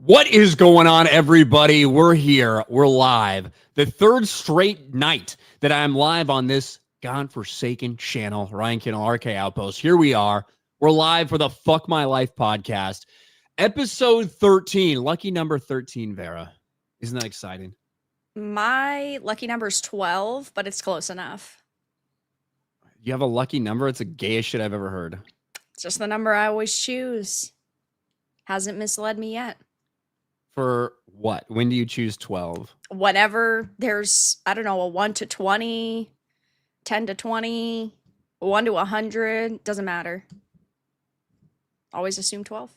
What is going on, everybody? We're here. We're live. The third straight night that I'm live on this godforsaken channel, Ryan Kinel, RK Outpost. Here we are. We're live for the Fuck My Life podcast. Episode 13. Lucky number 13, Vera. Isn't that exciting? My lucky number is 12, but it's close enough. You have a lucky number? It's the gayest shit I've ever heard. It's just the number I always choose. Hasn't misled me yet. For what? When do you choose 12? Whenever there's, I don't know, a 1 to 20, 10 to 20, 1 to 100, doesn't matter. Always assume 12.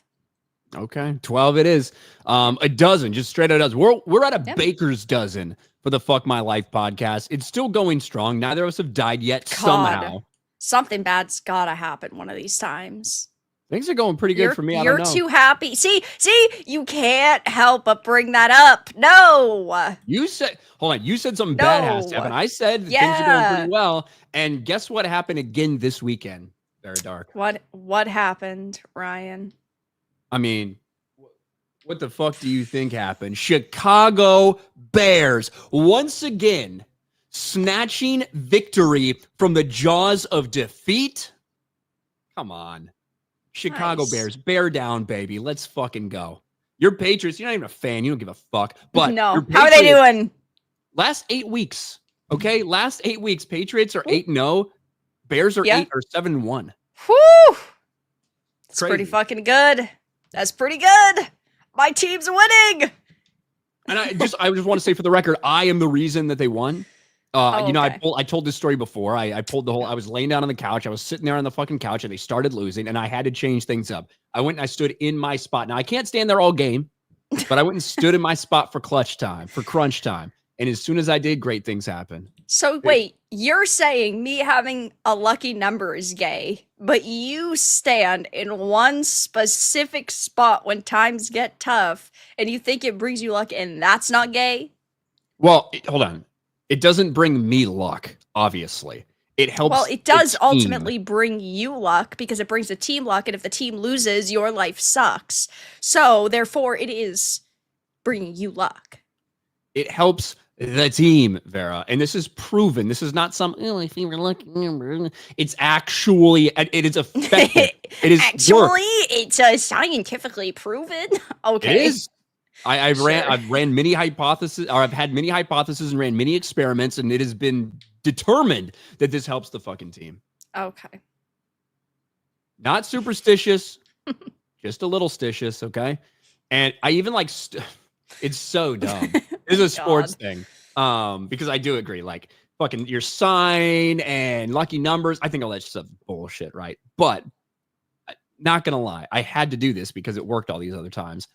Okay, 12 it is. A dozen, just straight out a dozen. We're at a baker's dozen for the Fuck My Life podcast. It's still going strong. Neither of us have died yet. God, somehow. Something bad's gotta happen one of these times. Things are going pretty good for me. I don't know. You're too happy. See, you can't help but bring that up. No. You said, hold on, you said something bad has to happen. I said things are going pretty well. And guess what happened again this weekend? Very dark. What happened, Ryan? I mean, what the fuck do you think happened? Chicago Bears once again snatching victory from the jaws of defeat. Come on. Chicago Bears, bear down, baby. Let's fucking go. Your Patriots, you're not even a fan. You don't give a fuck. But no, how are they doing? Last 8 weeks, okay? Last 8 weeks, Patriots are 8-0. Bears are 8 or 7-1. Whew. That's pretty fucking good. That's pretty good. My team's winning. And I just want to say for the record, I am the reason that they won. You know, I told this story before. I pulled the whole, I was laying down on the couch. I was sitting there on the fucking couch and they started losing and I had to change things up. I went and I stood in my spot. Now I can't stand there all game, but I went and stood in my spot for clutch time, for crunch time. And as soon as I did, great things happened. So wait, you're saying me having a lucky number is gay, but you stand in one specific spot when times get tough and you think it brings you luck and that's not gay? Well, hold on. It doesn't bring me luck, obviously. It helps. Well, it does ultimately bring you luck because it brings the team luck. And if the team loses, your life sucks. So therefore, it is bringing you luck. It helps the team, Vera. And this is proven. This is not some, oh, I feel lucky number. It's actually, it is effective. It is actually, it's scientifically proven. Okay. It is. I've ran many hypotheses, or I've had many hypotheses and ran many experiments, and it has been determined that this helps the fucking team. Okay. Not superstitious, just a little stitious, okay? And I even like, it's so dumb. It's a sports thing, because I do agree, like fucking your sign and lucky numbers. I think all that stuff is bullshit, right? But not gonna lie, I had to do this because it worked all these other times.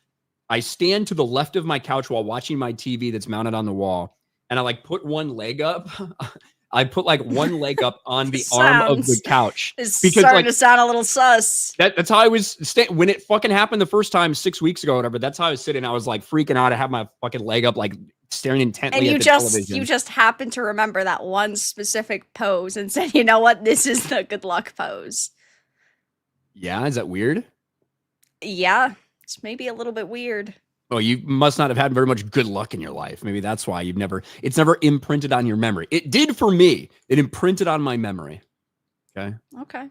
I stand to the left of my couch while watching my TV that's mounted on the wall, and I like put one leg up. I put like one leg up on the arm of the couch. It's because starting to sound a little sus. That's how I was when it fucking happened the first time 6 weeks ago or whatever. That's how I was sitting. I was like freaking out. I had my fucking leg up, like staring intently at the television. You just happened to remember that one specific pose and said, you know what? This is the good luck pose. Yeah, is that weird? Yeah. It's maybe a little bit weird. Oh, you must not have had very much good luck in your life. Maybe that's why it's never imprinted on your memory. It did for me. It imprinted on my memory. Okay. Okay.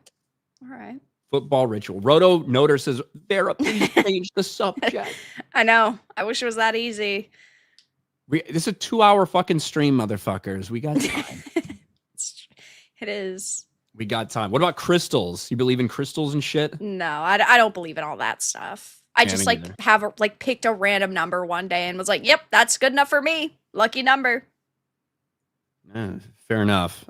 All right. Football ritual. Roto Noter says, Vera, please change the subject. I know. I wish it was that easy. This is a 2-hour fucking stream, motherfuckers. We got time. It is. We got time. What about crystals? You believe in crystals and shit? No, I don't believe in all that stuff. I just picked a random number one day and was like, yep, that's good enough for me. Lucky number. Fair enough.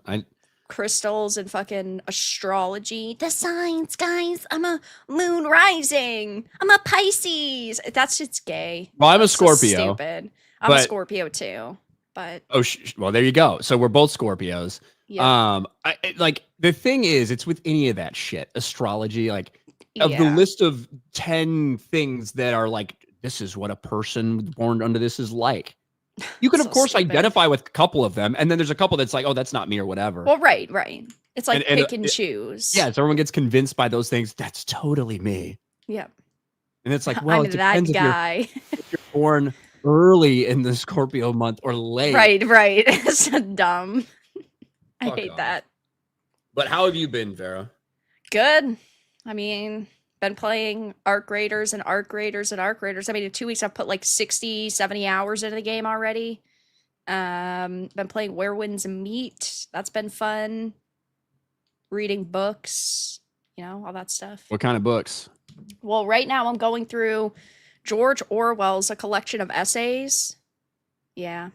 Crystals and fucking astrology. The signs, guys. I'm a moon rising. I'm a Pisces. That shit's gay. Well, I'm that's a Scorpio. So stupid. I'm a Scorpio too. But well, there you go. So we're both Scorpios. Yeah. Like the thing is, it's with any of that shit, astrology, like. Of the list of 10 things that are like, this is what a person born under this is like. You can, of course, identify with a couple of them. And then there's a couple that's like, oh, that's not me or whatever. Well, right. It's like pick and choose. Yeah, so everyone gets convinced by those things. That's totally me. Yeah. And it's like, well, I'm it that depends guy. if you're born early in the Scorpio month or late. Right. It's so dumb. I Fuck hate off. that. But how have you been, Vera? Good. I mean, been playing Arc Raiders and Arc Raiders and Arc Raiders. I mean, in 2 weeks, I've put like 60, 70 hours into the game already. Been playing Where Winds Meet. That's been fun. Reading books, all that stuff. What kind of books? Well, right now I'm going through George Orwell's A Collection of Essays. Yeah.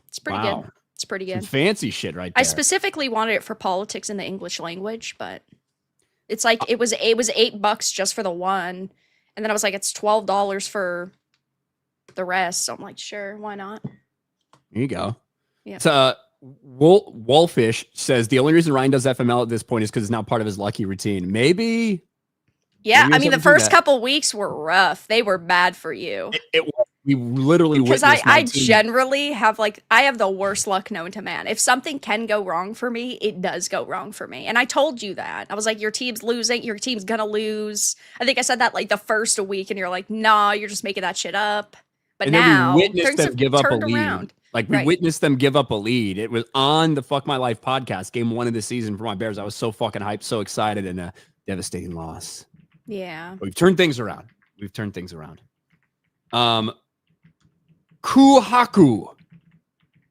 It's pretty good. It's pretty good. Some fancy shit right there. I specifically wanted it for politics in the English language, but it's like it was $8 just for the one, and then I was like, it's $12 for the rest. So I'm like, sure, why not? There you go. Yeah. So Wolfish says the only reason Ryan does FML at this point is because it's now part of his lucky routine. Maybe. Yeah, I mean, the first couple weeks were rough. They were bad for you. We literally because I generally have I have the worst luck known to man. If something can go wrong for me, it does go wrong for me. And I told you that. I was like, your team's losing. Your team's gonna lose. I think I said that the first week, and you're like, nah, you're just making that shit up. But and now we witnessed them give up a lead. Around. We witnessed them give up a lead. It was on the Fuck My Life podcast, game 1 of the season for my Bears. I was so fucking hyped, so excited, and a devastating loss. Yeah. But we've turned things around. Kuhaku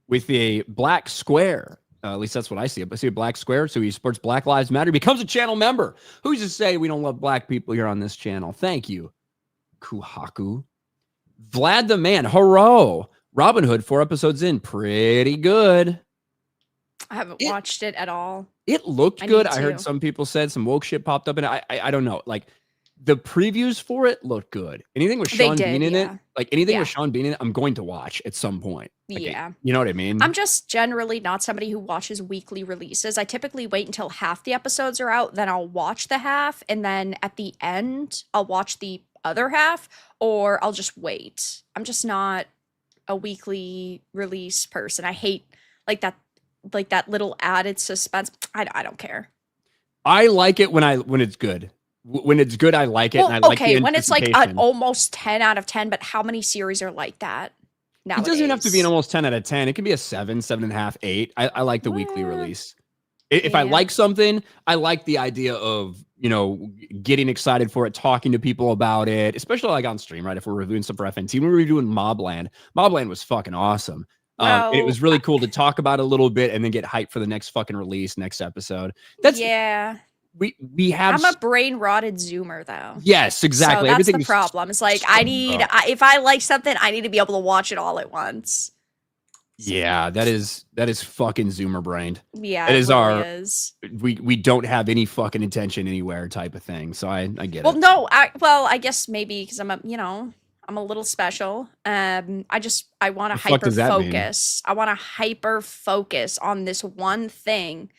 with a black square. At least that's what I see. I see a black square. So he supports Black Lives Matter. He becomes a channel member. Who's to say we don't love black people here on this channel? Thank you, Kuhaku. Vlad the Man. Hurrah. Robin Hood, 4 episodes in. Pretty good. I haven't watched it at all. It looked good. I heard some people said some woke shit popped up in it. I don't know. The previews for it look good. Anything with Sean Bean in it, anything with Sean Bean in it, I'm going to watch at some point. Yeah. You know what I mean? I'm just generally not somebody who watches weekly releases. I typically wait until half the episodes are out, then I'll watch the half, and then at the end, I'll watch the other half, or I'll just wait. I'm just not a weekly release person. I hate that little added suspense. I don't care. I like it when it's good. When it's good, I like it. Well, and I like the when it's an almost 10 out of 10, but how many series are like that nowadays? It doesn't have to be an almost 10 out of 10. It can be a 7, 7.5, 8. I like the weekly release. If I like something, I like the idea of, getting excited for it, talking to people about it, especially on stream, right? If we're reviewing stuff for FNT, when we were doing Mobland was fucking awesome. And it was really cool to talk about it a little bit and then get hyped for the next fucking release, next episode. We have. I'm a brain rotted Zoomer though. Yes, exactly. So that's the problem. It's if I like something, I need to be able to watch it all at once. Yeah, that is fucking Zoomer brained. Yeah, it is we don't have any fucking attention anywhere type of thing. So I get it. Well, no, I guess maybe because I'm a little special. I want to hyper focus. I want to hyper focus on this one thing.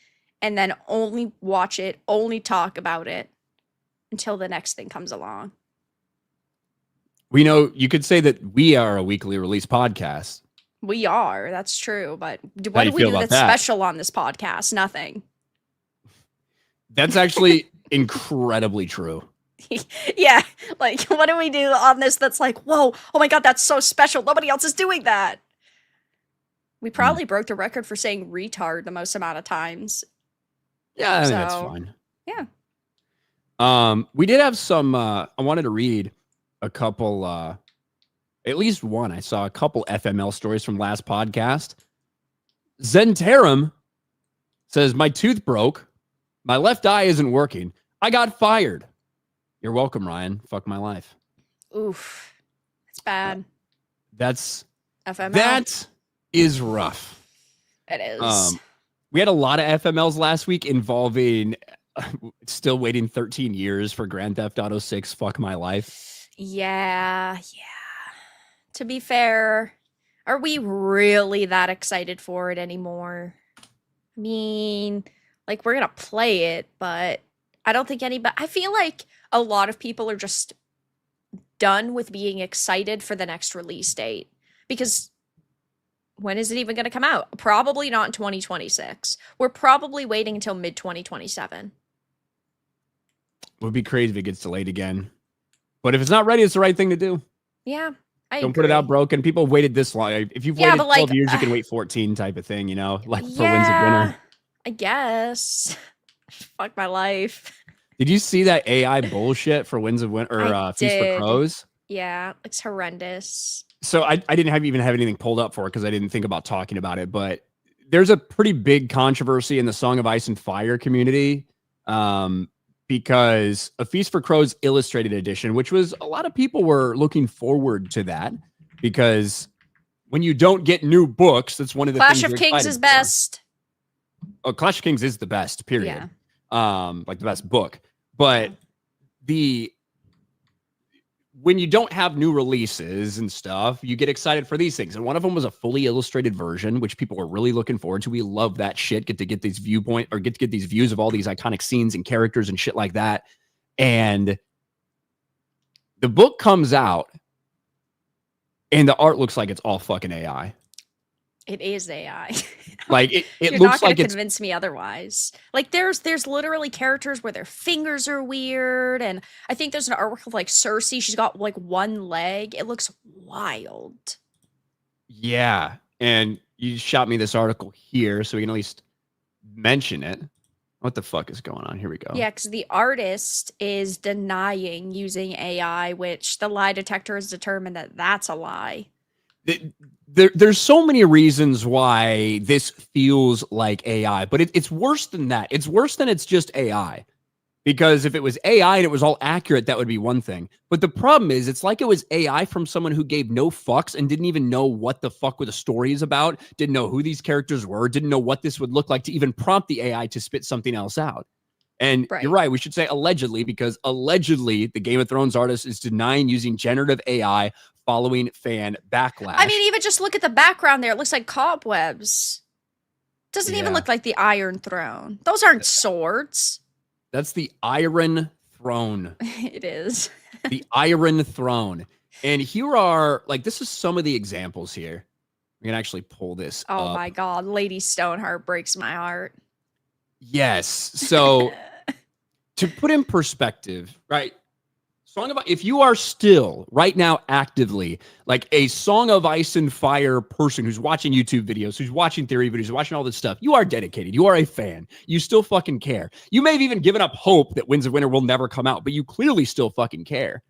And then only watch it, only talk about it until the next thing comes along. We know you could say that we are a weekly release podcast. We are. That's true. But what do we do that's special on this podcast? Nothing. That's actually incredibly true. Yeah. What do we do on this that's whoa, oh my God, that's so special. Nobody else is doing that. We probably broke the record for saying retard the most amount of times. Yeah, I think that's fine. Yeah. We did have some. I wanted to read a couple. At least one. I saw a couple FML stories from last podcast. Zentarum says my tooth broke. My left eye isn't working. I got fired. You're welcome, Ryan. Fuck my life. Oof, it's bad. That's FML. That is rough. It is. We had a lot of FMLs last week involving still waiting 13 years for Grand Theft Auto 6. Fuck my life. Yeah. To be fair, are we really that excited for it anymore? I mean, we're going to play it, but I don't think anybody... I feel like a lot of people are just done with being excited for the next release date. Because... when is it even going to come out? Probably not in 2026. We're probably waiting until mid-2027. Would be crazy if it gets delayed again. But if it's not ready, it's the right thing to do. Yeah, I Don't put it out agree. broken. People have waited this long. If you've Yeah, waited but 12 like, years, you can wait 14 type of thing, like for Winds of yeah, Winter. I guess. Fuck my life. Did you see that AI bullshit for Winds of Winter or I Feast for did. Crows? Yeah, it's horrendous. So I didn't even have anything pulled up for it because I didn't think about talking about it, but there's a pretty big controversy in the Song of Ice and Fire community because a Feast for Crows illustrated edition, which was a lot of people were looking forward to that because when you don't get new books, that's one of the Clash things of you're Kings excited is for. best. Oh, Clash of Kings is the best, period. Yeah. Like the best book. But the when you don't have new releases and stuff, you get excited for these things. And one of them was a fully illustrated version, which people were really looking forward to. We love that shit. Get to get these viewpoint or get to get these views of all these iconic scenes and characters and shit like that. And the book comes out and the art looks like it's all fucking AI. It is AI. Like it You're looks not going like to it's convince me otherwise. Like there's literally characters where their fingers are weird, and I think there's an artwork of like Cersei. She's got like one leg. It looks wild. yeah. And you shot me this article here so we can at least mention it. What the fuck is going on? Here we go. Yeah, because the artist is denying using AI, which the lie detector has determined that that's a lie. There's so many reasons why this feels like AI, but it's worse than that. It's worse than it's just AI. Because if it was AI and it was all accurate, that would be one thing. But the problem is, it's like it was AI from someone who gave no fucks and didn't even know what the fuck the story is about, didn't know who these characters were, didn't know what this would look like to even prompt the AI to spit something else out. And Right. you're right, we should say allegedly, because allegedly the Game of Thrones artist is denying using generative AI following fan backlash. I mean, even just look at the background there. It looks like cobwebs. Doesn't even Yeah. look like the Iron Throne. Those aren't swords. That's the Iron Throne. It is. The Iron Throne. And here are, like, this is some of the examples here. We can actually pull this Oh up. my god, Lady Stoneheart breaks my heart. Yes. So to put in perspective, right? Song of if you are still right now actively like a Song of Ice and Fire person who's watching YouTube videos, who's watching theory videos, watching all this stuff, you are dedicated. You are a fan. You still fucking care. You may have even given up hope that Winds of Winter will never come out, but you clearly still fucking care.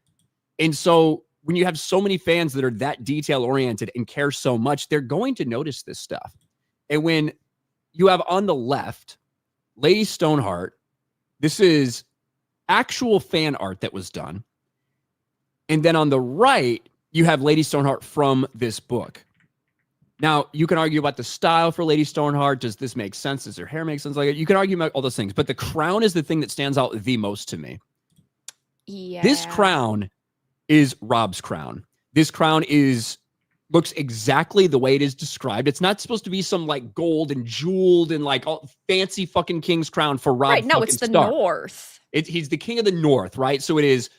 And so when you have so many fans that are that detail oriented and care so much, they're going to notice this stuff. And when you have on the left, Lady Stoneheart, this is actual fan art that was done. And then on the right, you have Lady Stoneheart from this book. Now, you can argue about the style for Lady Stoneheart. Does this make sense? Does her hair make sense? Like you can argue about all those things, but the crown is the thing that stands out the most to me. Yeah. This crown is Rob's crown. This crown looks exactly the way it is described. It's not supposed to be some like gold and jeweled and like all fancy fucking king's crown for Rob. Right, no, it's the Stark. North. He's the king of the North, right? So it is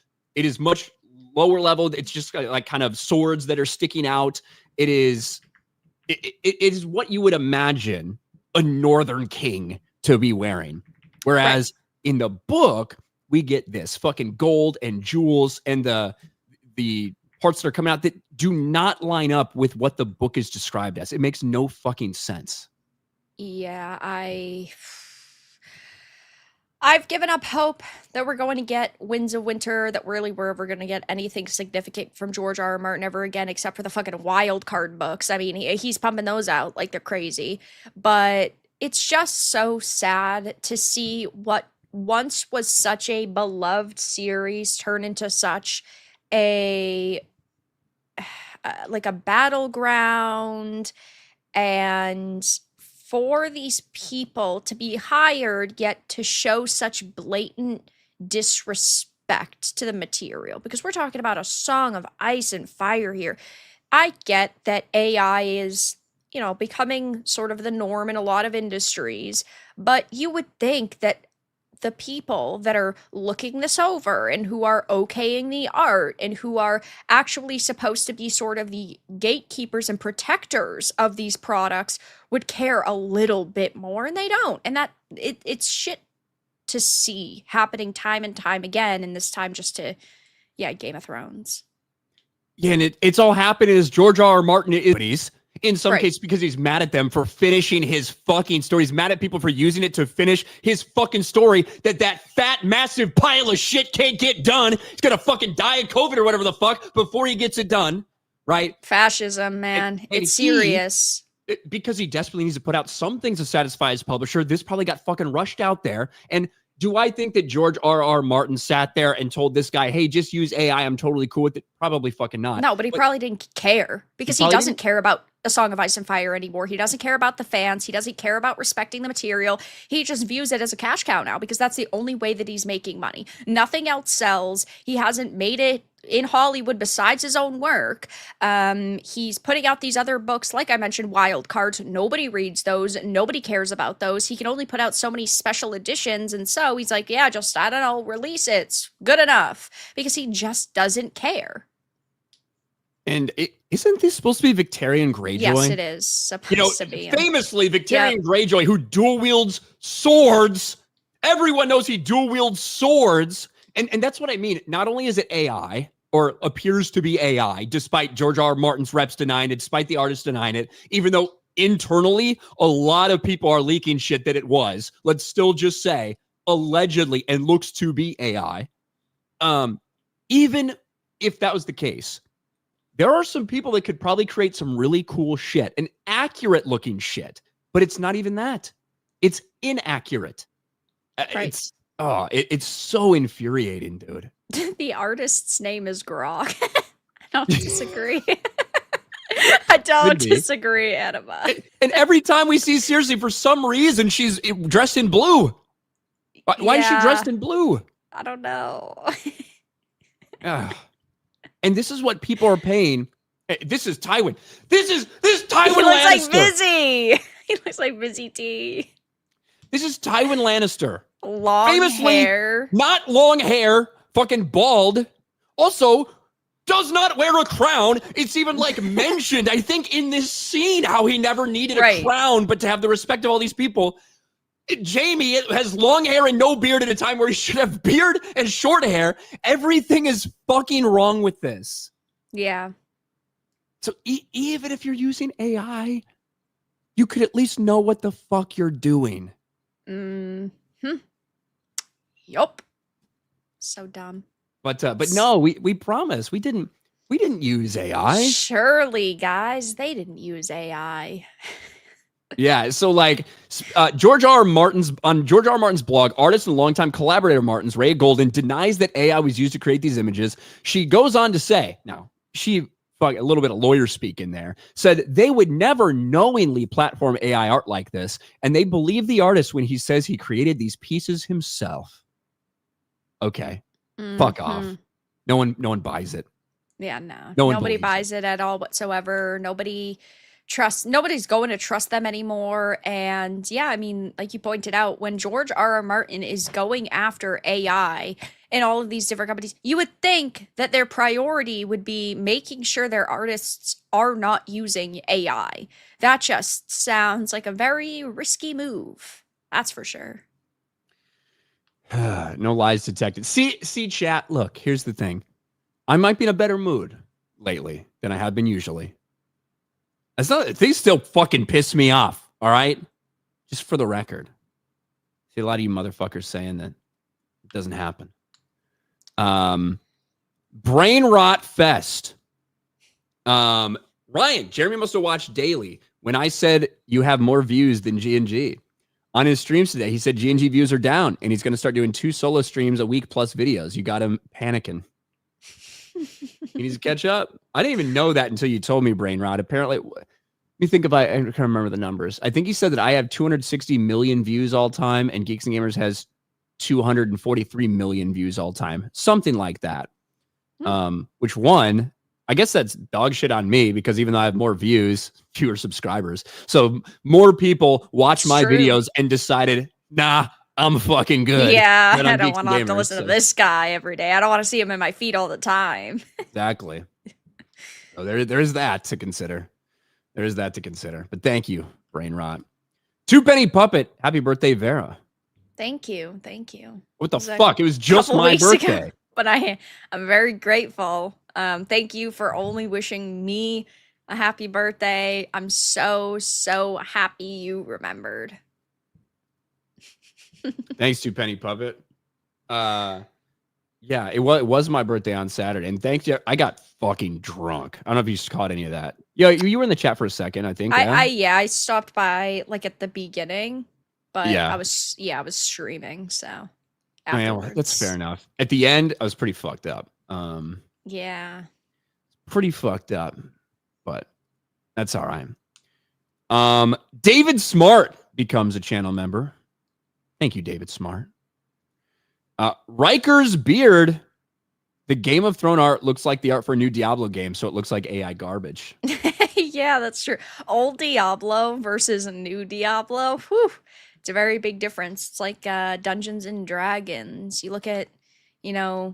much lower level. It's just like kind of swords that are sticking out. It is what you would imagine a northern king to be wearing. Whereas in the book, we get this fucking gold and jewels and the parts that are coming out that do not line up with what the book is described as. It makes no fucking sense. Yeah, I've given up hope that we're going to get Winds of Winter, that really we're ever going to get anything significant from George R. R. Martin ever again, except for the fucking wild card books. I mean, he's pumping those out like they're crazy. But it's just so sad to see what once was such a beloved series turn into such a like a battleground, and for these people to be hired yet to show such blatant disrespect to the material, because we're talking about a Song of Ice and Fire here. I get that AI is, becoming sort of the norm in a lot of industries, but you would think that the people that are looking this over and who are okaying the art and who are actually supposed to be sort of the gatekeepers and protectors of these products would care a little bit more, and they don't. And that it's shit to see happening time and time again, and this time just to Yeah, Game of Thrones. Yeah, and it's all happening as George R. R. Martin is in some Right. cases because he's mad at them for finishing his fucking story. He's mad at people for using it to finish his fucking story that fat, massive pile of shit can't get done. He's gonna fucking die of COVID or whatever the fuck before he gets it done, right? Fascism, man. And It's serious. Because he desperately needs to put out some things to satisfy his publisher, this probably got fucking rushed out there. And do I think that George R. R. Martin sat there and told this guy, hey, just use AI, I'm totally cool with it? Probably fucking not. No, but he probably didn't care because he doesn't care about A Song of Ice and Fire anymore. He doesn't care about the fans. He doesn't care about respecting the material. He just views it as a cash cow now because that's the only way that he's making money. Nothing else sells. He hasn't made it in Hollywood besides his own work. He's putting out these other books, like I mentioned, Wild Cards. Nobody reads those. Nobody cares about those. He can only put out so many special editions. And so he's like, yeah, just, I don't know, release it. It's good enough because he just doesn't care. And isn't this supposed to be Victorian Greyjoy? Yes, it is supposed to be. Famously, Victorian Greyjoy, who dual wields swords. Everyone knows he dual wields swords. And that's what I mean. Not only is it AI, or appears to be AI, despite George R. R. Martin's reps denying it, despite the artists denying it, even though internally a lot of people are leaking shit that it was. Let's still just say allegedly and looks to be AI. Even if that was the case, there are some people that could probably create some really cool shit and accurate looking shit, but it's not even that. It's inaccurate. Right. It's so infuriating, dude. The artist's name is Grog. I don't disagree. I don't disagree, Anima. And every time we see, seriously, for some reason, she's dressed in blue. Why is she dressed in blue? I don't know. And this is what people are paying. This is Tywin. This Tywin He looks Lannister. like Busy. He looks like Busy T. This is Tywin Lannister. Famously, hair. Not long hair, fucking bald. Also, does not wear a crown. It's even like mentioned, I think, in this scene, how he never needed a crown, but to have the respect of all these people. Jamie has long hair and no beard at a time where he should have beard and short hair. Everything is fucking wrong with this. Yeah. So even if you're using AI, you could at least know what the fuck you're doing. Yup. So dumb. But no, we promise we didn't use AI. Surely, guys, they didn't use AI. Yeah, so like George R. R. Martin's blog, artist and longtime collaborator Martin's Ray Golden denies that AI was used to create these images. She goes on to say, now she a little bit of lawyer speak in there, said they would never knowingly platform AI art like this, and they believe the artist when he says he created these pieces himself. Okay, fuck off. No one buys it. Yeah, nobody buys it at all whatsoever. Nobody's going to trust them anymore. And yeah, I mean, like you pointed out, when George R. R. Martin is going after AI and all of these different companies, you would think that their priority would be making sure their artists are not using AI. That just sounds like a very risky move. That's for sure. No lies detected. See, chat, look, here's the thing. I might be in a better mood lately than I have been usually. These still fucking piss me off, all right? Just for the record. See a lot of you motherfuckers saying that it doesn't happen. Brain Rot Fest. Ryan, Jeremy must have watched daily when I said you have more views than G&G. On his streams today, he said G&G views are down, and he's going to start doing 2 solo streams a week plus videos. You got him panicking. He needs to catch up. I didn't even know that until you told me, Brain Rot. Apparently, let me think if I can't remember the numbers. I think he said that I have 260 million views all time, and Geeks and Gamers has 243 million views all time. Something like that. Which one, I guess that's dog shit on me, because even though I have more views, fewer subscribers. So more people watch my videos and decided, nah, I'm fucking good. Yeah, I don't want to have to listen to this guy every day. I don't want to see him in my feed all the time. Exactly. So there's that to consider. There is that to consider. But thank you, Brain Rot. 2 Penny Puppet. Happy birthday, Vera. Thank you. Thank you. What the fuck? It was just my birthday. but I'm very grateful. Thank you for only wishing me a happy birthday. I'm so happy you remembered. Thanks to Penny Puppet. Yeah, it was my birthday on Saturday, and thanks you. I got fucking drunk. I don't know if you caught any of that. Yeah, you were in the chat for a second, I think. I stopped by like at the beginning, but Yeah. I was streaming, so Well, that's fair enough. At the end, I was pretty fucked up. Yeah. Pretty fucked up, but that's all right. David Smart becomes a channel member. Thank you, David Smart. Riker's beard. The Game of Thrones art looks like the art for a new Diablo game, so it looks like AI garbage. Yeah, that's true. Old Diablo versus a new Diablo. Whew. It's a very big difference. It's like Dungeons and Dragons. You look at, you know,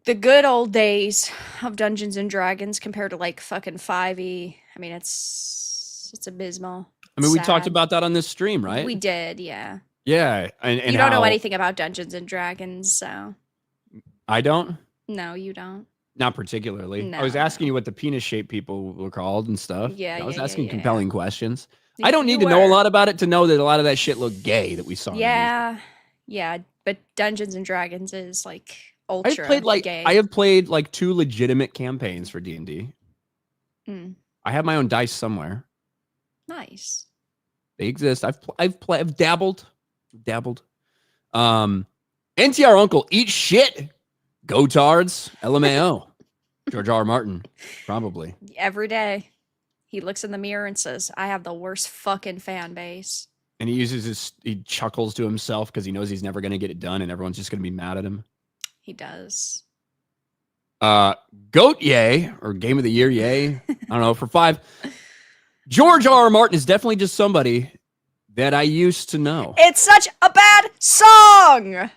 the good old days of Dungeons and Dragons compared to like fucking 5e. I mean, it's abysmal. I mean, we talked Sad. about that on this stream, right? We did, yeah. Yeah, and you don't know anything about Dungeons and Dragons, so. I don't? No, you don't. Not particularly. No, I was asking you what the penis-shaped people were called and stuff. Yeah, I was yeah, asking yeah, compelling questions. You- I don't need you to know a were. lot about it to know that a lot of that shit looked gay that we saw. Yeah, yeah, but Dungeons and Dragons is like ultra gay. I have played like 2 legitimate campaigns for D&D. Mm. I have my own dice somewhere. Nice. They exist. I've dabbled. NTR Uncle, eat shit. Gotards, LMAO. George R. R. Martin, probably. Every day, he looks in the mirror and says, "I have the worst fucking fan base." And he chuckles to himself because he knows he's never going to get it done and everyone's just going to be mad at him. He does. Goat yay, or Game of the Year yay. I don't know, for 5. George R. R. Martin is definitely just somebody that I used to know. It's such a bad song!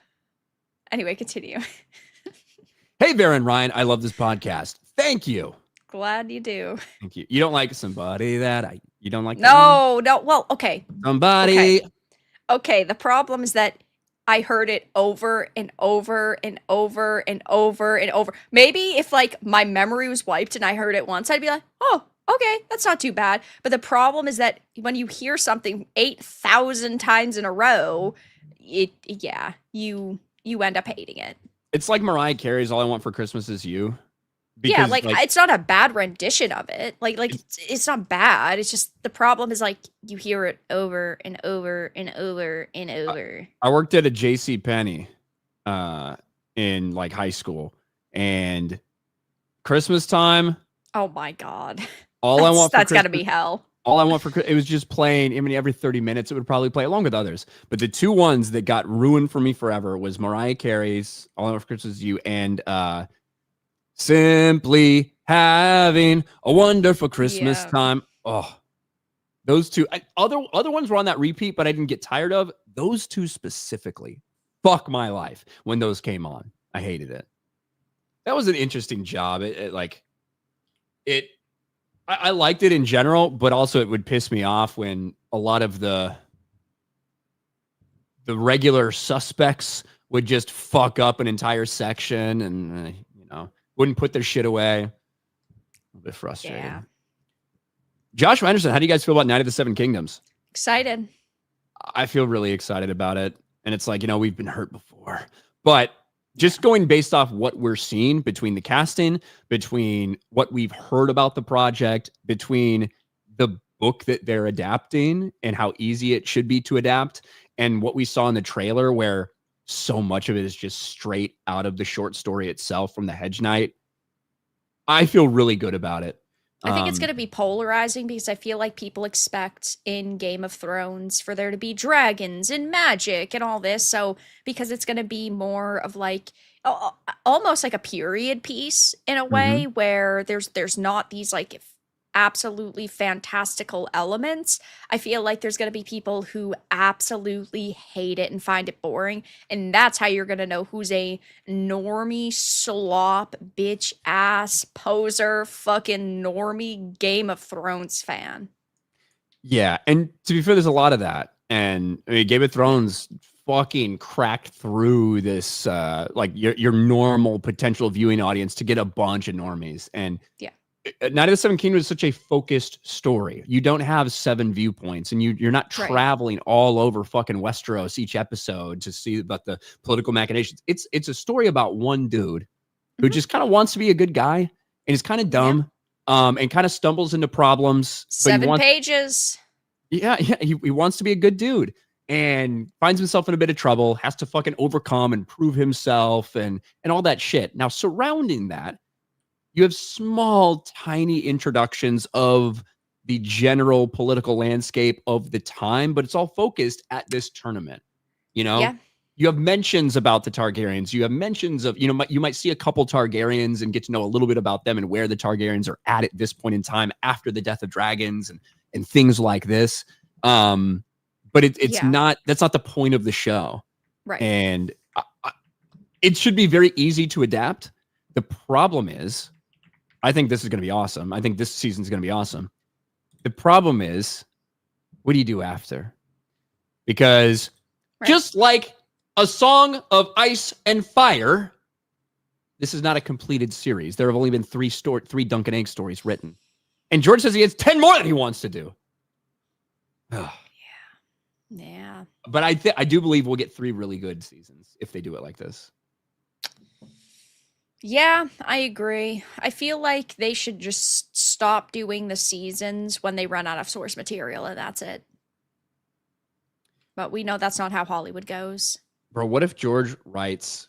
Anyway, continue. Hey, Baron Ryan, I love this podcast. Thank you. Glad you do. Thank you. You don't like somebody that you don't like? No. Well, okay. Somebody. Okay, the problem is that I heard it over and over and over and over and over. Maybe if like my memory was wiped and I heard it once, I'd be like, oh, okay, that's not too bad. But the problem is that when you hear something 8,000 times in a row, you end up hating it. It's like Mariah Carey's "All I Want for Christmas Is You." Yeah, like it's not a bad rendition of it. Like it's not bad. It's just the problem is like you hear it over and over and over and over. I worked at a J.C. Penney in like high school, and Christmas time. Oh my god! That's got to be hell. All I Want for Christmas, it was just playing. I mean, every 30 minutes it would probably play along with others. But the 2 ones that got ruined for me forever was Mariah Carey's "All I Want for Christmas Is You" and "Simply Having a Wonderful Christmas Time." Oh, those 2. Other ones were on that repeat, but I didn't get tired of those 2 specifically. Fuck my life when those came on. I hated it. That was an interesting job. I liked it in general, but also it would piss me off when a lot of the regular suspects would just fuck up an entire section and wouldn't put their shit away. A bit frustrating. Yeah. Josh Anderson, how do you guys feel about Night of the Seven Kingdoms? Excited. I feel really excited about it. And it's like, we've been hurt before. But just going based off what we're seeing between the casting, between what we've heard about the project, between the book that they're adapting and how easy it should be to adapt, and what we saw in the trailer where so much of it is just straight out of the short story itself from the Hedge Knight, I feel really good about it. I think it's going to be polarizing because I feel like people expect in Game of Thrones for there to be dragons and magic and all this. So because it's going to be more of like almost like a period piece in a way where there's not these like absolutely fantastical elements. I feel like there's going to be people who absolutely hate it and find it boring, and that's how you're going to know who's a normie slop bitch ass poser fucking normie Game of Thrones fan. Yeah, and to be fair, there's a lot of that. And I mean, Game of Thrones fucking cracked through this like your normal potential viewing audience to get a bunch of normies. And yeah, Night of the Seven Kingdoms is such a focused story. You don't have 7 viewpoints, and you're not traveling all over fucking Westeros each episode to see about the political machinations. It's a story about one dude who just kind of wants to be a good guy and is kind of dumb, and kind of stumbles into problems. 7 pages. Yeah, he wants to be a good dude and finds himself in a bit of trouble, has to fucking overcome and prove himself and all that shit. Now, surrounding that, you have small, tiny introductions of the general political landscape of the time, but it's all focused at this tournament. You know, you have mentions about the Targaryens. You have mentions of, you might see a couple Targaryens and get to know a little bit about them and where the Targaryens are at this point in time after the death of dragons and things like this. But it's not, that's not the point of the show. Right. And it should be very easy to adapt. The problem is, I think this is going to be awesome. I think this season is going to be awesome. The problem is, what do you do after? Because just like A Song of Ice and Fire, this is not a completed series. There have only been 3 Dunk and Egg stories written. And George says he has 10 more that he wants to do. Yeah. But I do believe we'll get 3 really good seasons if they do it like this. Yeah, I agree. I feel like they should just stop doing the seasons when they run out of source material, and that's it. But we know that's not how Hollywood goes. Bro, what if George writes,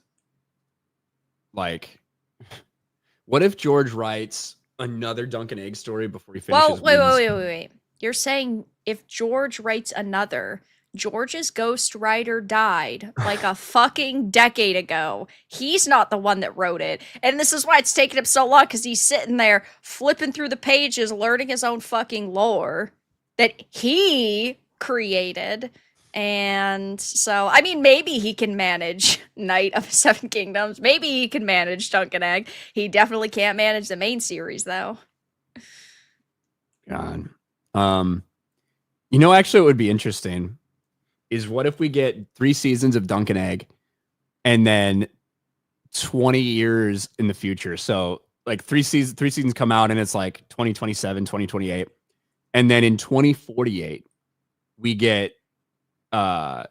what if George writes another Dunk and Egg story before he finishes? Well, wait. You're saying if George writes another, George's ghostwriter died like a fucking decade ago. He's not the one that wrote it. And this is why it's taken him so long, because he's sitting there flipping through the pages, learning his own fucking lore that he created. And so, I mean, maybe he can manage Night of the Seven Kingdoms. Maybe he can manage Dunk and Egg. He definitely can't manage the main series, though. God. Actually, it would be interesting is what if we get 3 seasons of Dunk and Egg and then 20 years in the future. So like 3 seasons come out and it's like 2027, 2028. And then in 2048, we get the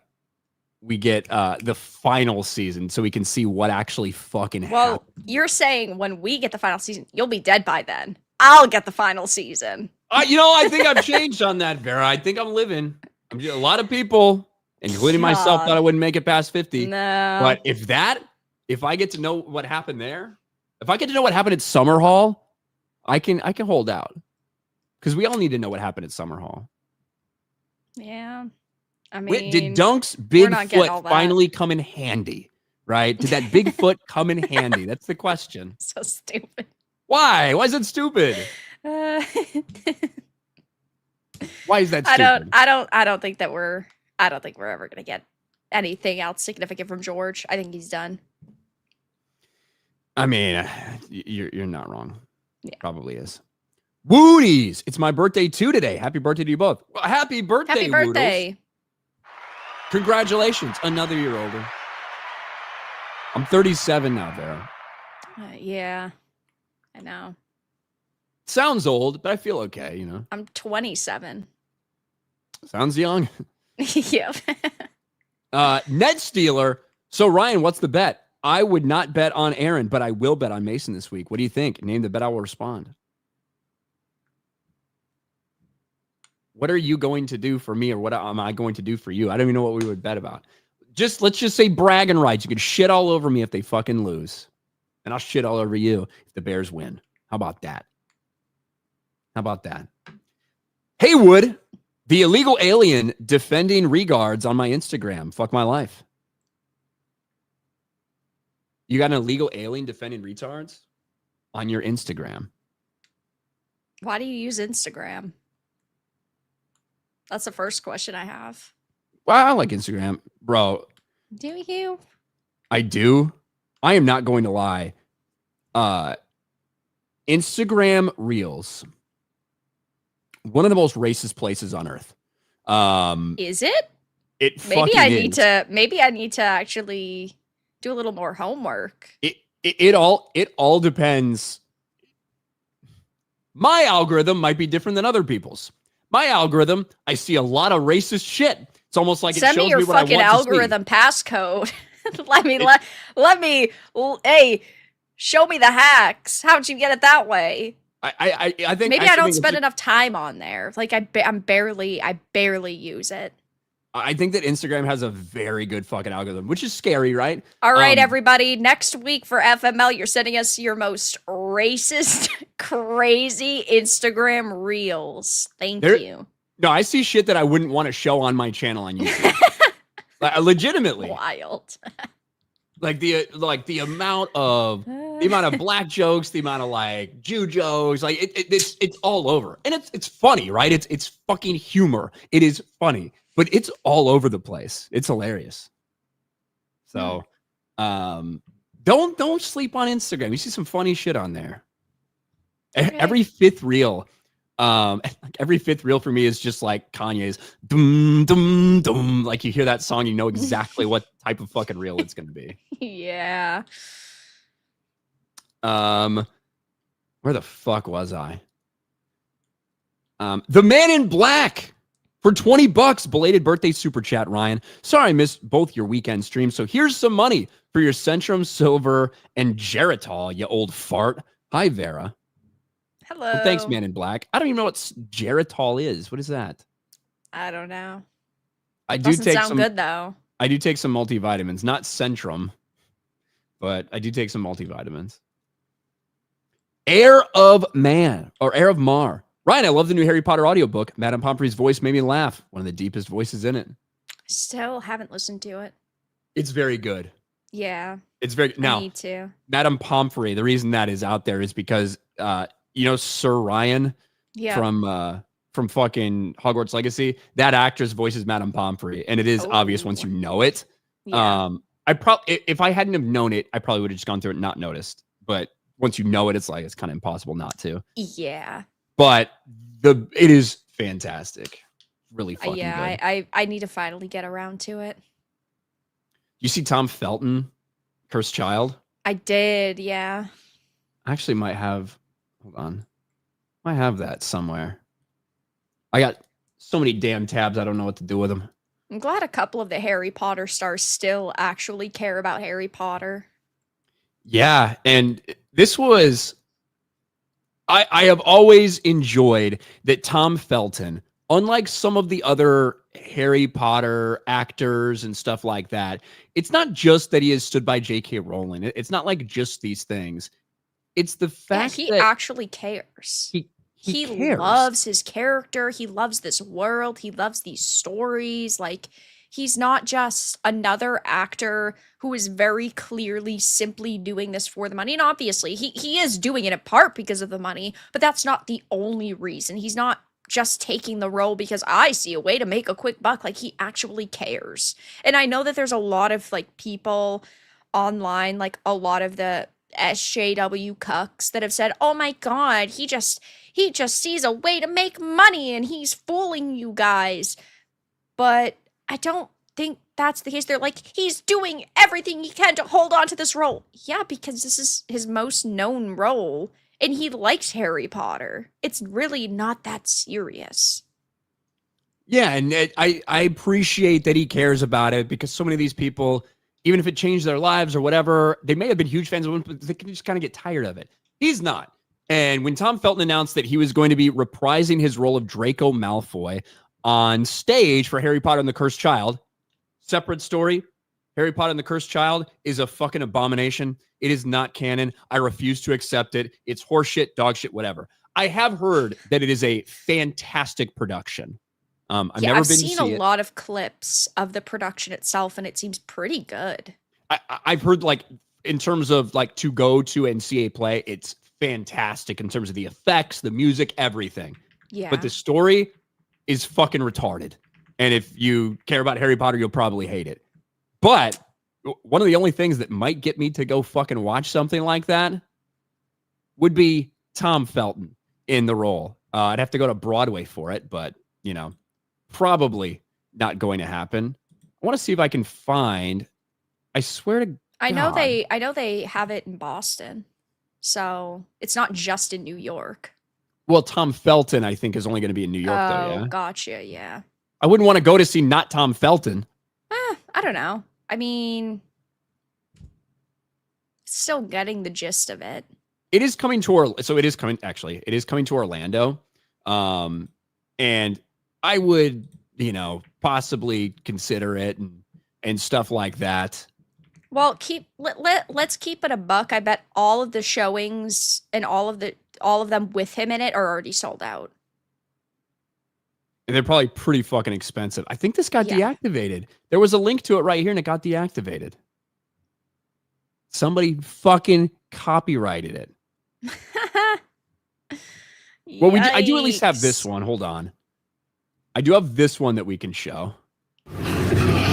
final season so we can see what actually fucking happened. Well, you're saying when we get the final season, you'll be dead by then. I'll get the final season. I think I've changed on that, Vera. I think I'm living. A lot of people, including myself, thought I wouldn't make it past 50. No. But if I get to know what happened there, if I get to know what happened at Summer Hall, I can hold out. Because we all need to know what happened at Summer Hall. Yeah. I mean, did Dunk's big foot finally come in handy? Right? Did that big foot come in handy? That's the question. So stupid. Why? Why is it stupid? Why is that stupid? I don't think we're ever gonna get anything else significant from George. I think he's done. I mean, you're not wrong. Yeah. Probably is. Wooties! It's my birthday too today. Happy birthday to you both. Well, happy birthday, Happy birthday. Woodles. Congratulations. Another year older. I'm 37 now, Vera. Yeah. I know. Sounds old, but I feel okay, I'm 27. Sounds young. Yeah. Ned Stealer. So, Ryan, what's the bet? I would not bet on Aaron, but I will bet on Mason this week. What do you think? Name the bet, I will respond. What are you going to do for me, or what am I going to do for you? I don't even know what we would bet about. Let's just say bragging rights. You can shit all over me if they fucking lose. And I'll shit all over you if the Bears win. How about that? Haywood, the illegal alien, defending regards on my Instagram. Fuck my life. You got an illegal alien defending retards on your Instagram. Why do you use Instagram? That's the first question I have. Well, I like Instagram, bro. Do you? I do. I am not going to lie. Instagram Reels, one of the most racist places on earth. Is it? It Maybe fucking I is. need to. Maybe I need to actually do a little more homework. It all depends. My algorithm might be different than other people's. My algorithm, I see a lot of racist shit. It's almost like it Send me shows your me what I fucking want algorithm passcode. let me It- let me. Hey, show me the hacks. How'd you get it that way? I think Maybe I don't think spend enough time on there. Like I barely use it. I think that Instagram has a very good fucking algorithm, which is scary, right? All right, everybody. Next week for FML, you're sending us your most racist, crazy Instagram reels. Thank you. No, I see shit that I wouldn't want to show on my channel on YouTube. Legitimately. Wild. Like the amount of black jokes, the amount of like Jew jokes, like it's all over, and it's funny, right? It's fucking humor. It is funny, but it's all over the place. It's hilarious. So, don't sleep on Instagram. You see some funny shit on there. Okay. Every fifth reel for me is just like Kanye's dum dum dum. Like you hear that song, you know exactly what type of fucking reel it's gonna be. Yeah. Where the fuck was I? The Man in Black for $20. Belated birthday super chat, Ryan. Sorry I missed both your weekend streams, so here's some money for your Centrum Silver and Geritol, you old fart. Hi, Vera. Hello. Well, thanks, Man in Black. I don't even know what Geritol is. What is that? I don't know. I do Doesn't take sound some good though. I do take some multivitamins, not Centrum, but I do take some multivitamins. Heir of Man or Heir of Mar. Ryan, I love the new Harry Potter audiobook. Madame Pomfrey's voice made me laugh. One of the deepest voices in it. Still haven't listened to it. It's very good. Yeah. It's very now. I need to. Madame Pomfrey. The reason that is out there is because you know Sir Ryan from fucking Hogwarts Legacy. That actress voices Madame Pomfrey, and it is obvious once you know it. Yeah. I probably if I hadn't have known it, I probably would have just gone through it and not noticed. But once you know it, it's like it's kind of impossible not to. Yeah. But it is fantastic. Really fucking good. I need to finally get around to it. You see Tom Felton, Cursed Child? I did, yeah. I actually might have, hold on. I have that somewhere. I got so many damn tabs, I don't know what to do with them. I'm glad a couple of the Harry Potter stars still actually care about Harry Potter. Yeah, and this was, I have always enjoyed that Tom Felton, unlike some of the other Harry Potter actors and stuff like that, it's not just that he has stood by J.K. Rowling. It's not like just these things. It's the fact he that actually cares. He cares. Loves his character. He loves this world. He loves these stories. Like, he's not just another actor who is very clearly simply doing this for the money. And obviously, he is doing it in part because of the money, but that's not the only reason. He's not just taking the role because I see a way to make a quick buck. Like, he actually cares. And I know that there's a lot of like people online, like a lot of the SJW cucks that have said, "Oh my god, he just sees a way to make money and he's fooling you guys." But I don't think that's the case. They're like, he's doing everything he can to hold on to this role. Yeah, because this is his most known role and he likes Harry Potter. It's really not that serious. Yeah, and I appreciate that he cares about it because so many of these people, even if it changed their lives or whatever, they may have been huge fans of him, but they can just kind of get tired of it. He's not. And when Tom Felton announced that he was going to be reprising his role of Draco Malfoy on stage for Harry Potter and the Cursed Child, separate story. Harry Potter and the Cursed Child is a fucking abomination. It is not canon. I refuse to accept it. It's horseshit, dog shit, whatever. I have heard that it is a fantastic production. I've seen a lot of clips of the production itself, and it seems pretty good. I've heard, like, in terms of like to go to and see a play, it's fantastic in terms of the effects, the music, everything. Yeah. But the story is fucking retarded. And if you care about Harry Potter, you'll probably hate it. But one of the only things that might get me to go fucking watch something like that would be Tom Felton in the role. I'd have to go to Broadway for it, but, you know, probably not going to happen. I want to see if I can find. I swear to I know God. they have it in Boston. So it's not just in New York. Well, Tom Felton, I think, is only going to be in New York, though, Oh, yeah? gotcha, yeah. I wouldn't want to go to see not Tom Felton. I don't know. I mean, still getting the gist of it. It is coming to it is coming to Orlando. And I would, possibly consider it and stuff like that. Well, let's keep it a buck. I bet all of the showings and all of them with him in it are already sold out. And they're probably pretty fucking expensive. I think this got Yeah. deactivated. There was a link to it right here and it got deactivated. Somebody fucking copyrighted it. Well, I do at least have this one. Hold on. I do have this one that we can show.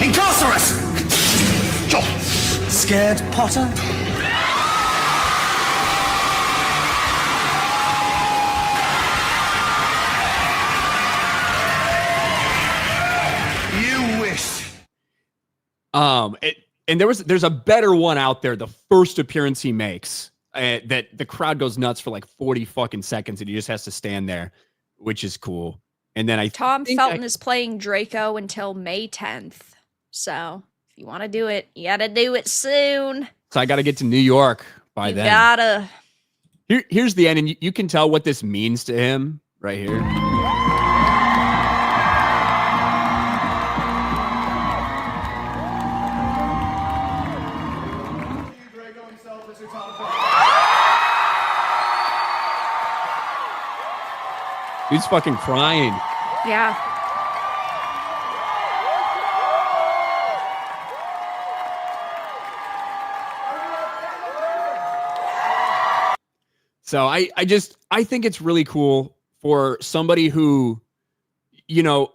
Incarcerus! Scared, Potter? You wish. And there's a better one out there. The first appearance he makes, that the crowd goes nuts for like 40 fucking seconds, and he just has to stand there, which is cool. And then Tom Felton is playing Draco until May 10th. So if you want to do it, you gotta do it soon. So I got to get to New York by then. You gotta. Here's the end, and you can tell what this means to him right here. He's fucking crying. Yeah. So I think it's really cool for somebody who,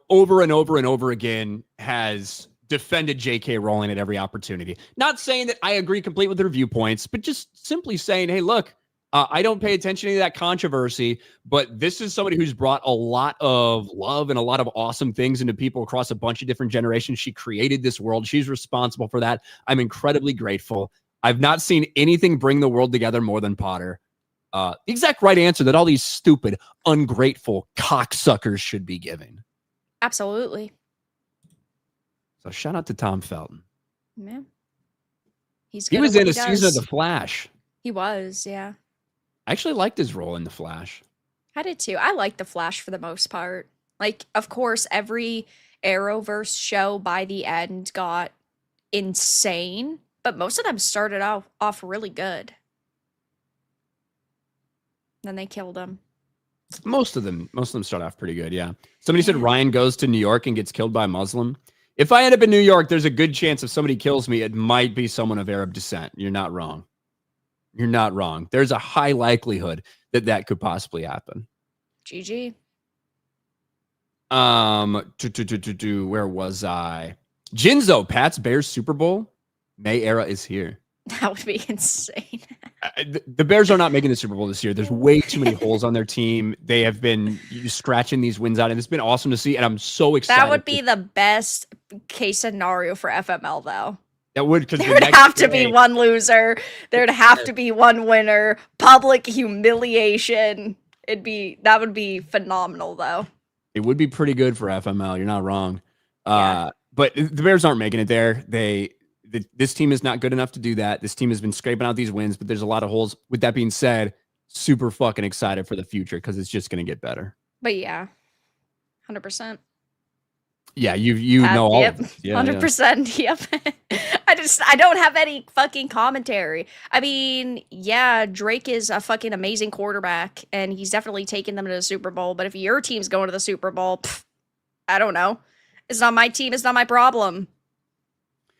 over and over and over again has defended J.K. Rowling at every opportunity. Not saying that I agree completely with their viewpoints, but just simply saying, hey, look, I don't pay attention to that controversy, but this is somebody who's brought a lot of love and a lot of awesome things into people across a bunch of different generations. She created this world. She's responsible for that. I'm incredibly grateful. I've not seen anything bring the world together more than Potter. The exact right answer that all these stupid, ungrateful cocksuckers should be giving. Absolutely. So shout out to Tom Felton. Yeah. He was in a season of The Flash. He was, yeah. I actually liked his role in The Flash. I did too. I like The Flash for the most part. Like, of course, every Arrowverse show by the end got insane, but most of them started off really good. Then they killed him. Most of them start off pretty good, yeah. Somebody said Ryan goes to New York and gets killed by a Muslim. If I end up in New York, there's a good chance if somebody kills me, it might be someone of Arab descent. You're not wrong. You're not wrong. There's a high likelihood that could possibly happen. GG. Where was I? Jinzo, Pats Bears Super Bowl. May era is here. That would be insane. The Bears are not making the Super Bowl this year. There's way too many holes on their team. They have been scratching these wins out, and it's been awesome to see. And I'm so excited. That would be the best case scenario for FML, though. That would, because there would have to be one loser. There'd have to be one winner. Public humiliation. That would be phenomenal, though. It would be pretty good for FML. You're not wrong. But the Bears aren't making it there. This team is not good enough to do that. This team has been scraping out these wins, but there's a lot of holes. With that being said, super fucking excited for the future because it's just going to get better. But yeah, 100%. Yeah, you know all yep, of this. Yeah, 100%. Yeah. Yep. I don't have any fucking commentary. I mean, yeah, Drake is a fucking amazing quarterback, and he's definitely taken them to the Super Bowl. But if your team's going to the Super Bowl, I don't know. It's not my team. It's not my problem.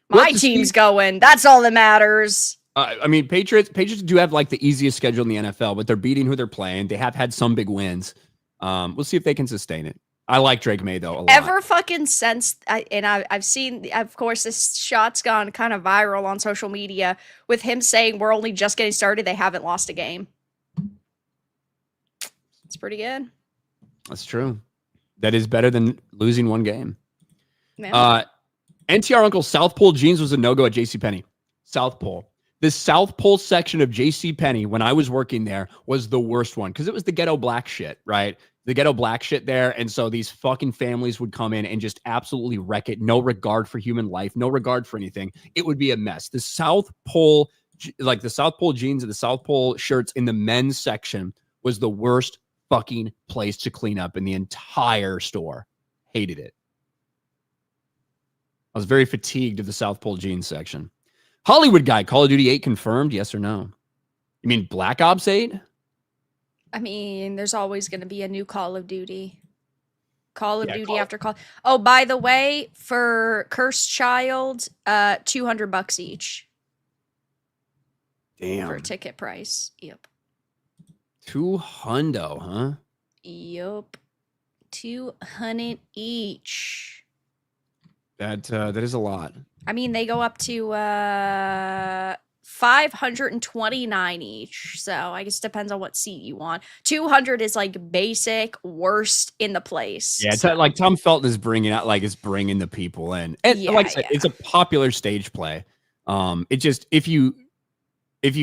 My team's going. That's all that matters. I mean, Patriots do have like the easiest schedule in the NFL, but they're beating who they're playing. They have had some big wins. We'll see if they can sustain it. I like Drake May though a lot. Ever fucking since, I've seen, of course, this shot's gone kind of viral on social media with him saying we're only just getting started. They haven't lost a game. It's pretty good. That's true. That is better than losing one game. Yeah. NTR Uncle South Pole jeans was a no-go at JCPenney. South Pole. The South Pole section of JCPenney, when I was working there, was the worst one because it was the ghetto black shit, right? The ghetto black shit there. And so these fucking families would come in and just absolutely wreck it. No regard for human life, no regard for anything. It would be a mess. The South Pole, like the South Pole jeans and the South Pole shirts in the men's section was the worst fucking place to clean up in the entire store. Hated it. I was very fatigued of the South Pole jeans section. Hollywood guy, Call of Duty 8 confirmed, yes or no? You mean Black Ops 8? I mean, there's always going to be a new Call of Duty. Call of Duty after Call. Oh, by the way, for Cursed Child, $200 each. Damn. For ticket price. Yep. $200, huh? Yep. 200 each. That is a lot. I mean, they go up to 529 each. So I guess it depends on what seat you want. 200 is like basic, worst in the place. Yeah, it's like Tom Felton is bringing the people in. And like I said, it's a popular stage play. It just, if you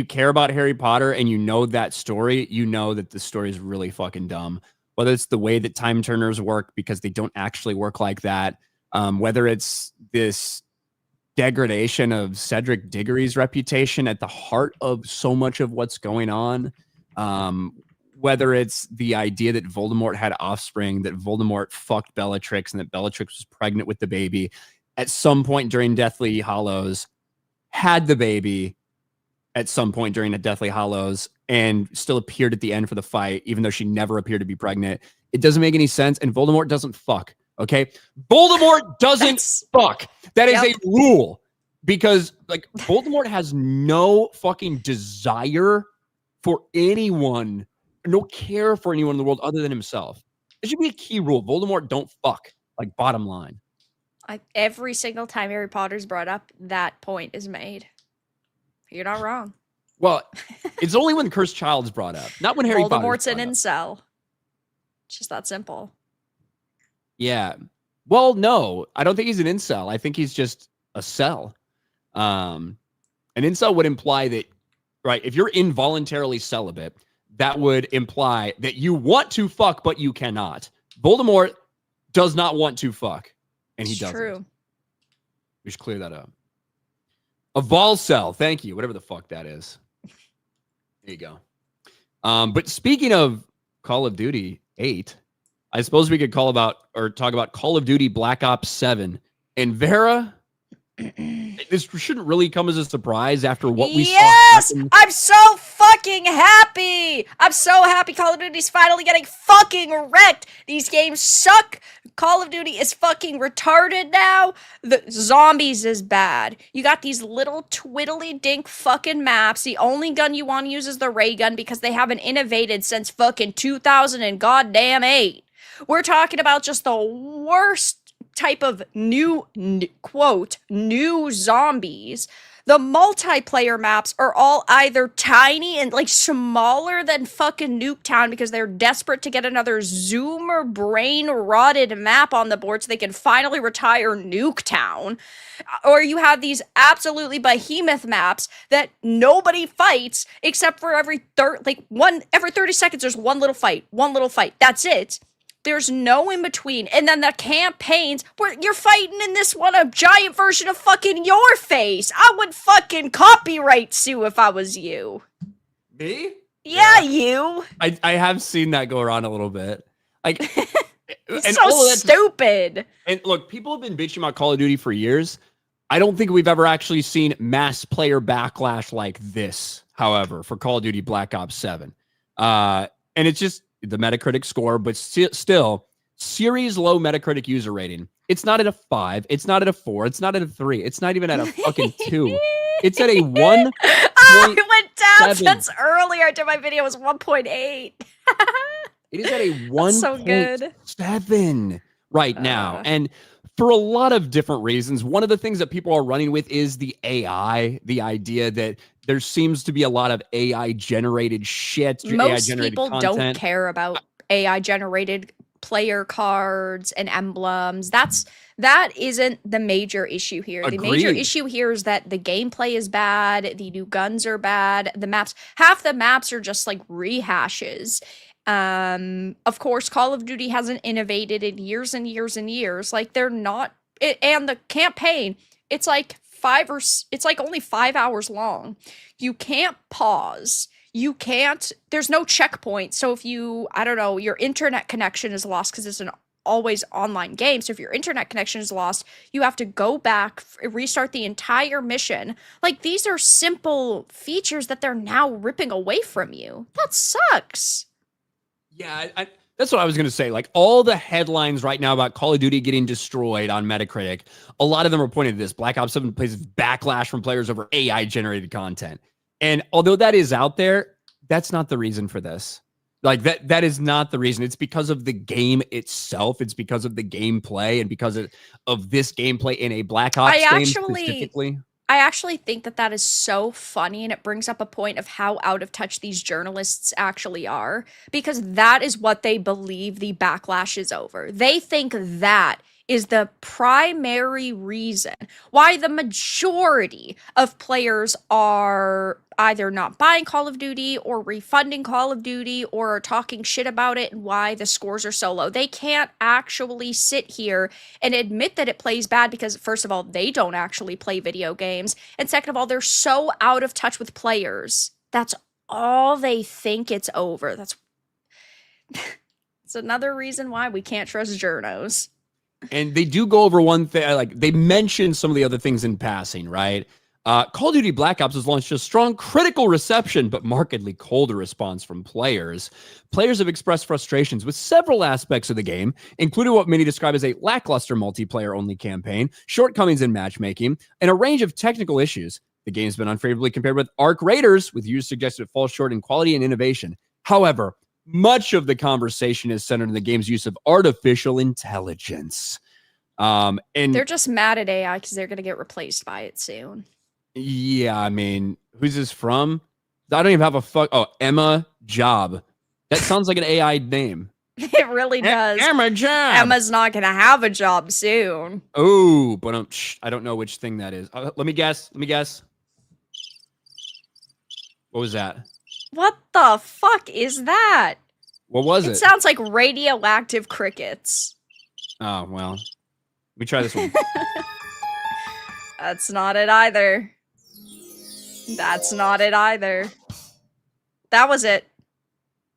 care about Harry Potter and you know that story, you know that the story is really fucking dumb. Whether it's the way that time turners work because they don't actually work like that. Whether it's this degradation of Cedric Diggory's reputation at the heart of so much of what's going on, whether it's the idea that Voldemort had offspring, that Voldemort fucked Bellatrix, and that Bellatrix was pregnant with the baby at some point during Deathly Hallows, had the baby at some point during the Deathly Hallows, and still appeared at the end for the fight, even though she never appeared to be pregnant. It doesn't make any sense, and Voldemort doesn't fuck. Okay, Voldemort doesn't fuck. That is a rule, because like Voldemort has no fucking desire for anyone, no care for anyone in the world other than himself. It should be a key rule. Voldemort don't fuck. Like, bottom line. Every single time Harry Potter's brought up, that point is made. You're not wrong. Well, it's only when Cursed Child's brought up, not when Harry Voldemort's Potter's an incel. It's just that simple. Yeah. Well, no, I don't think he's an incel. I think he's just a cell. An incel would imply that, right, if you're involuntarily celibate, that would imply that you want to fuck, but you cannot. Voldemort does not want to fuck, and he doesn't. True. We should clear that up. A vol cell, thank you, whatever the fuck that is. There you go. But speaking of Call of Duty 8, I suppose we could talk about Call of Duty Black Ops 7. And Vera, this shouldn't really come as a surprise after what we saw. Yes! I'm so fucking happy! I'm so happy Call of Duty's finally getting fucking wrecked! These games suck! Call of Duty is fucking retarded now! The zombies is bad. You got these little twiddly dink fucking maps. The only gun you want to use is the ray gun because they haven't innovated since fucking 2000 and goddamn 8. We're talking about just the worst type of new zombies. The multiplayer maps are all either tiny and like smaller than fucking Nuketown because they're desperate to get another Zoomer brain rotted map on the board so they can finally retire Nuketown. Or you have these absolutely behemoth maps that nobody fights except for every 30 seconds there's one little fight. That's it. There's no in between. And then the campaigns where you're fighting in this one, a giant version of fucking Your Face. I would fucking copyright sue if I was you. Me? Yeah, you. I have seen that go around a little bit. Like, it's and so stupid. And look, people have been bitching about Call of Duty for years. I don't think we've ever actually seen mass player backlash like this, however, for Call of Duty Black Ops 7. And it's just the Metacritic score, but still series low Metacritic user rating. It's not at a 5. It's not at a 4. It's not at a 3. It's not even at a fucking 2. It's at a 1. Oh, it went down since earlier. I did my video. It was 1.8. It is at a 1.7 right now. And for a lot of different reasons, one of the things that people are running with is the AI, the idea that there seems to be a lot of AI generated shit. Most people don't care about AI generated player cards and emblems. That isn't the major issue here. The major Agreed. issue here is that the gameplay is bad, the new guns are bad, the maps, half the maps are just like rehashes. Of course, Call of Duty hasn't innovated in years and years and years. Like they're not and the campaign, it's like it's like only 5 hours long. You can't pause. You can't, there's no checkpoint. So if you, I don't know, your internet connection is lost because it's an always online game. So if your internet connection is lost, you have to go back, restart the entire mission. Like these are simple features that they're now ripping away from you. That sucks. Yeah, that's what I was going to say. Like all the headlines right now about Call of Duty getting destroyed on Metacritic, a lot of them are pointing to this. Black Ops 7 plays backlash from players over AI generated content. And although that is out there, that's not the reason for this. Like that is not the reason. It's because of the game itself. It's because of the gameplay and because of this gameplay in a Black Ops game specifically. I actually think that is so funny, and it brings up a point of how out of touch these journalists actually are, because that is what they believe the backlash is over. They think that is the primary reason why the majority of players are either not buying Call of Duty or refunding Call of Duty or are talking shit about it and why the scores are so low. They can't actually sit here and admit that it plays bad because, first of all, they don't actually play video games. And second of all, they're so out of touch with players. That's all they think it's over. That's it's another reason why we can't trust journos. And they do go over one thing, like they mention some of the other things in passing, right? Call of Duty Black Ops has launched a strong critical reception, but markedly colder response from players. Players have expressed frustrations with several aspects of the game, including what many describe as a lackluster multiplayer-only campaign, shortcomings in matchmaking, and a range of technical issues. The game's been unfavorably compared with Arc Raiders, with users suggested it falls short in quality and innovation. However, much of the conversation is centered in the game's use of artificial intelligence. And they're just mad at AI because they're going to get replaced by it soon. Yeah, I mean, who's this from? I don't even have a fuck. Oh, Emma Job. That sounds like an AI name. It really does. Emma Job. Emma's not going to have a job soon. Oh, but I don't know which thing that is. Let me guess. What was that? What the fuck is that? What was it? It sounds like radioactive crickets. Oh, well. Let me try this one. That's not it either. That's not it either. That was it.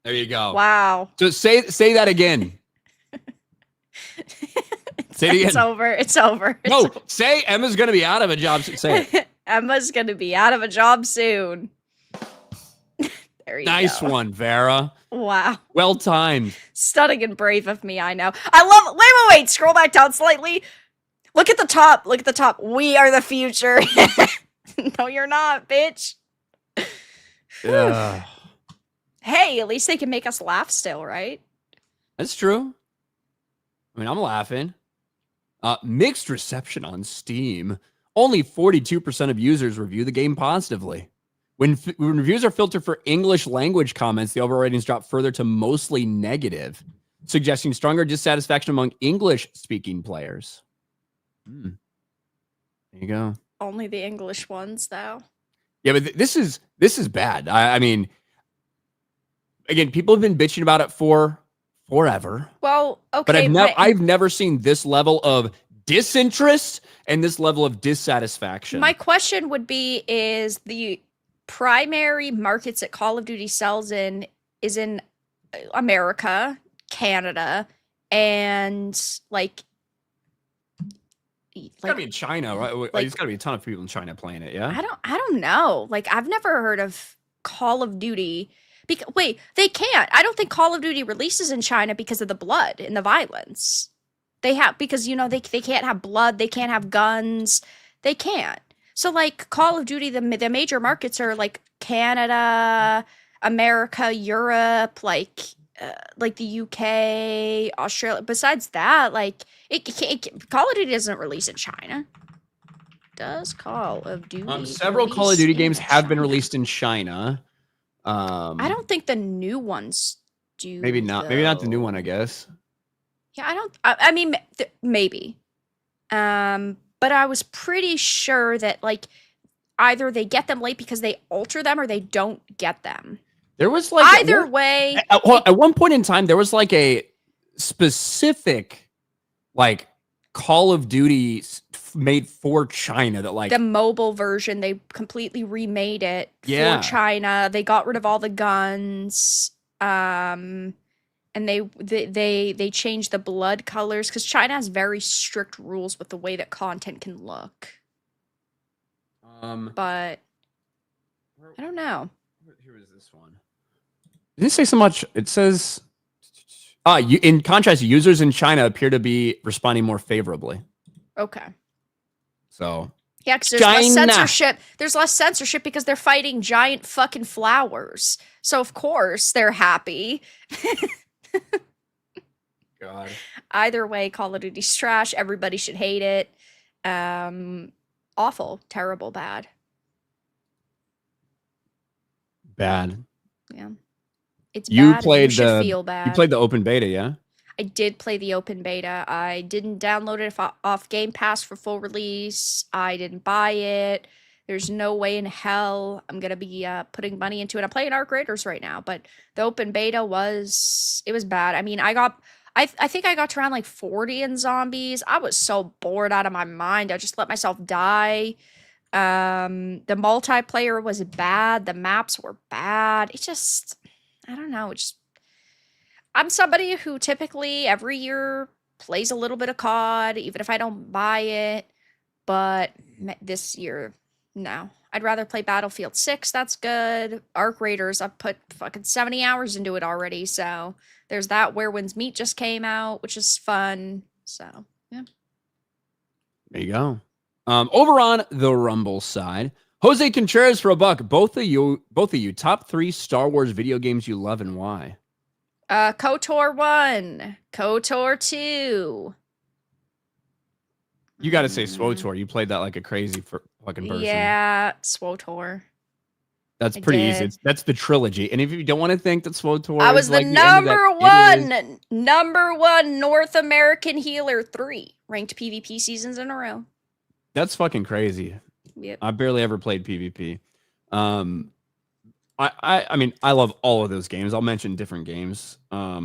There you go. Wow. So say that again. Say it again. It's over. It's over. No, say Emma's going to be out of a job. Say it. Emma's going to be out of a job soon. There you nice go. one, Vera. Wow. Well timed. Stunning and brave of me, I know. I love wait. Scroll back down slightly. Look at the top. Look at the top. We are the future. No, you're not, bitch. Yeah. Hey, at least they can make us laugh still, right? That's true. I mean, I'm laughing. Mixed reception on Steam. Only 42% of users review the game positively. When reviews are filtered for English language comments, the overall ratings drop further to mostly negative, suggesting stronger dissatisfaction among English-speaking players. There you go. Only the English ones, though. Yeah, but this is bad. I mean, again, people have been bitching about it for forever. Well, okay, but I've never seen this level of disinterest and this level of dissatisfaction. My question would be: is the primary markets that Call of Duty sells in is in America, Canada, and like it's gotta be in China, right? Like, there's gotta be a ton of people in China playing it, yeah? I don't know. Like, I've never heard of Call of Duty. Wait, they can't. I don't think Call of Duty releases in China because of the blood and the violence. They have, because, you know, they can't have blood, they can't have guns, they can't. So, like, Call of Duty, the major markets are, like, Canada, America, Europe, like the UK, Australia. Besides that, like, Call of Duty doesn't release in China. Does Call of Duty several Call of Duty games have been released in China. I don't think the new ones do. Maybe not. Maybe not the new one, I guess. Yeah, I mean, maybe. But I was pretty sure that like either they get them late because they alter them or they don't get them. There was like Either way, at one point in time, there was like a specific like Call of Duty made for China that like the mobile version, they completely remade it Yeah. for China. They got rid of all the guns. And they changed the blood colors because China has very strict rules with the way that content can look. But I don't know. Here is this one. It didn't say so much. It says, in contrast, users in China appear to be responding more favorably. Okay. So yeah, because there's less censorship. There's less censorship because they're fighting giant fucking flowers. So of course they're happy. God. Either way, Call of Duty's trash. Everybody should hate it. Awful, terrible, bad. Bad. Yeah. It's you bad. Played you should feel bad. You played the open beta, yeah? I did play the open beta. I didn't download it off Game Pass for full release. I didn't buy it. There's no way in hell I'm gonna be putting money into it. I'm playing Arc Raiders right now, but the open beta was bad. I mean, I think I got to around like 40 in zombies. I was so bored out of my mind. I just let myself die. The multiplayer was bad. The maps were bad. It just, I don't know. I'm somebody who typically every year plays a little bit of COD, even if I don't buy it. But this year, no. I'd rather play Battlefield 6. That's good. Arc Raiders, I've put fucking 70 hours into it already. So there's that. Where Winds Meet just came out, which is fun. So, yeah. There you go. Over on the Rumble side, Jose Contreras for $1. Both of you, top 3 Star Wars video games you love and why? KOTOR 1, KOTOR 2. You got to say SWOTOR. You played that like a crazy fucking person. Yeah, SWOTOR. That's pretty easy. That's the trilogy. And if you don't want to think that SWOTOR, I was the number one North American healer 3 ranked PvP seasons in a row. That's fucking crazy. Yep. I barely ever played PvP. I mean, I love all of those games. I'll mention different games. I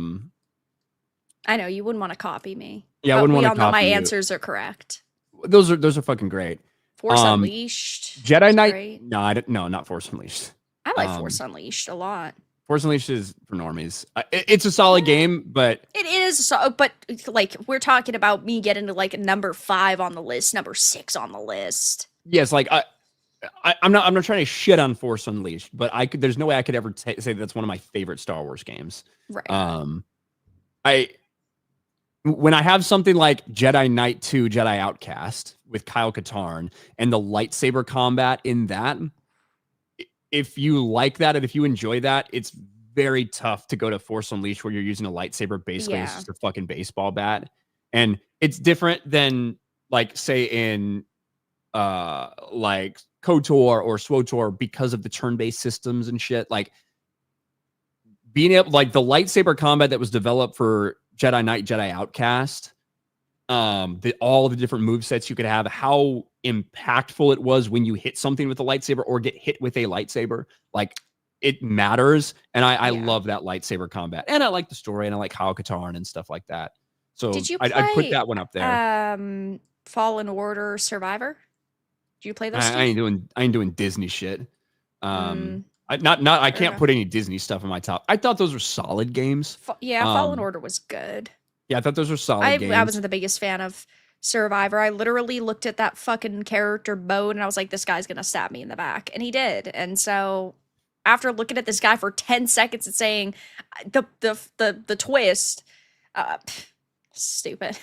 know you wouldn't want to copy me. Yeah, I wouldn't want to copy know my you. answers are correct. Those are fucking great. Force Unleashed. Jedi Knight. No, not Force Unleashed. I like Force Unleashed a lot. Force Unleashed is for normies. It's a solid game, but it is. But like we're talking about me getting to like number 5 on the list, number 6 on the list. Yes, like I'm not trying to shit on Force Unleashed, but there's no way I could ever say that's one of my favorite Star Wars games. Right. When I have something like Jedi Knight 2, Jedi Outcast with Kyle Katarn and the lightsaber combat in that, if you like that and if you enjoy that, it's very tough to go to Force Unleashed where you're using a lightsaber basically as just a fucking baseball bat. And it's different than like say in like KOTOR or SWOTOR because of the turn-based systems and shit. Like being able, like the lightsaber combat that was developed for Jedi Knight, Jedi Outcast, all the different movesets you could have, how impactful it was when you hit something with a lightsaber or get hit with a lightsaber. Like it matters. And I love that lightsaber combat. And I like the story and I like Kyle Katarn and stuff like that. So I'd put that one up there. Fallen Order Survivor. Do you play those? I ain't doing Disney shit. I can't put any Disney stuff in my top. I thought those were solid games. Fallen Order was good. Yeah, I thought those were solid games. I wasn't the biggest fan of Survivor. I literally looked at that fucking character Bode and I was like, this guy's gonna stab me in the back. And he did. And so after looking at this guy for 10 seconds and saying the twist, stupid.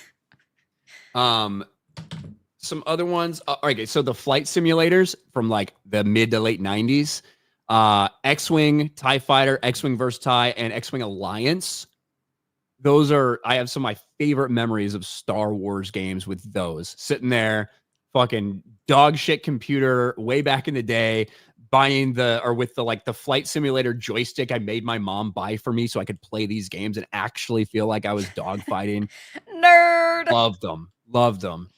Some other ones. Okay, so the flight simulators from like the mid to late 90s. X-Wing, TIE Fighter, X-Wing vs. TIE, and X-Wing Alliance. I have some of my favorite memories of Star Wars games with those. Sitting there, fucking dog shit computer way back in the day, buying with the flight simulator joystick I made my mom buy for me so I could play these games and actually feel like I was dogfighting. Nerd. Loved them.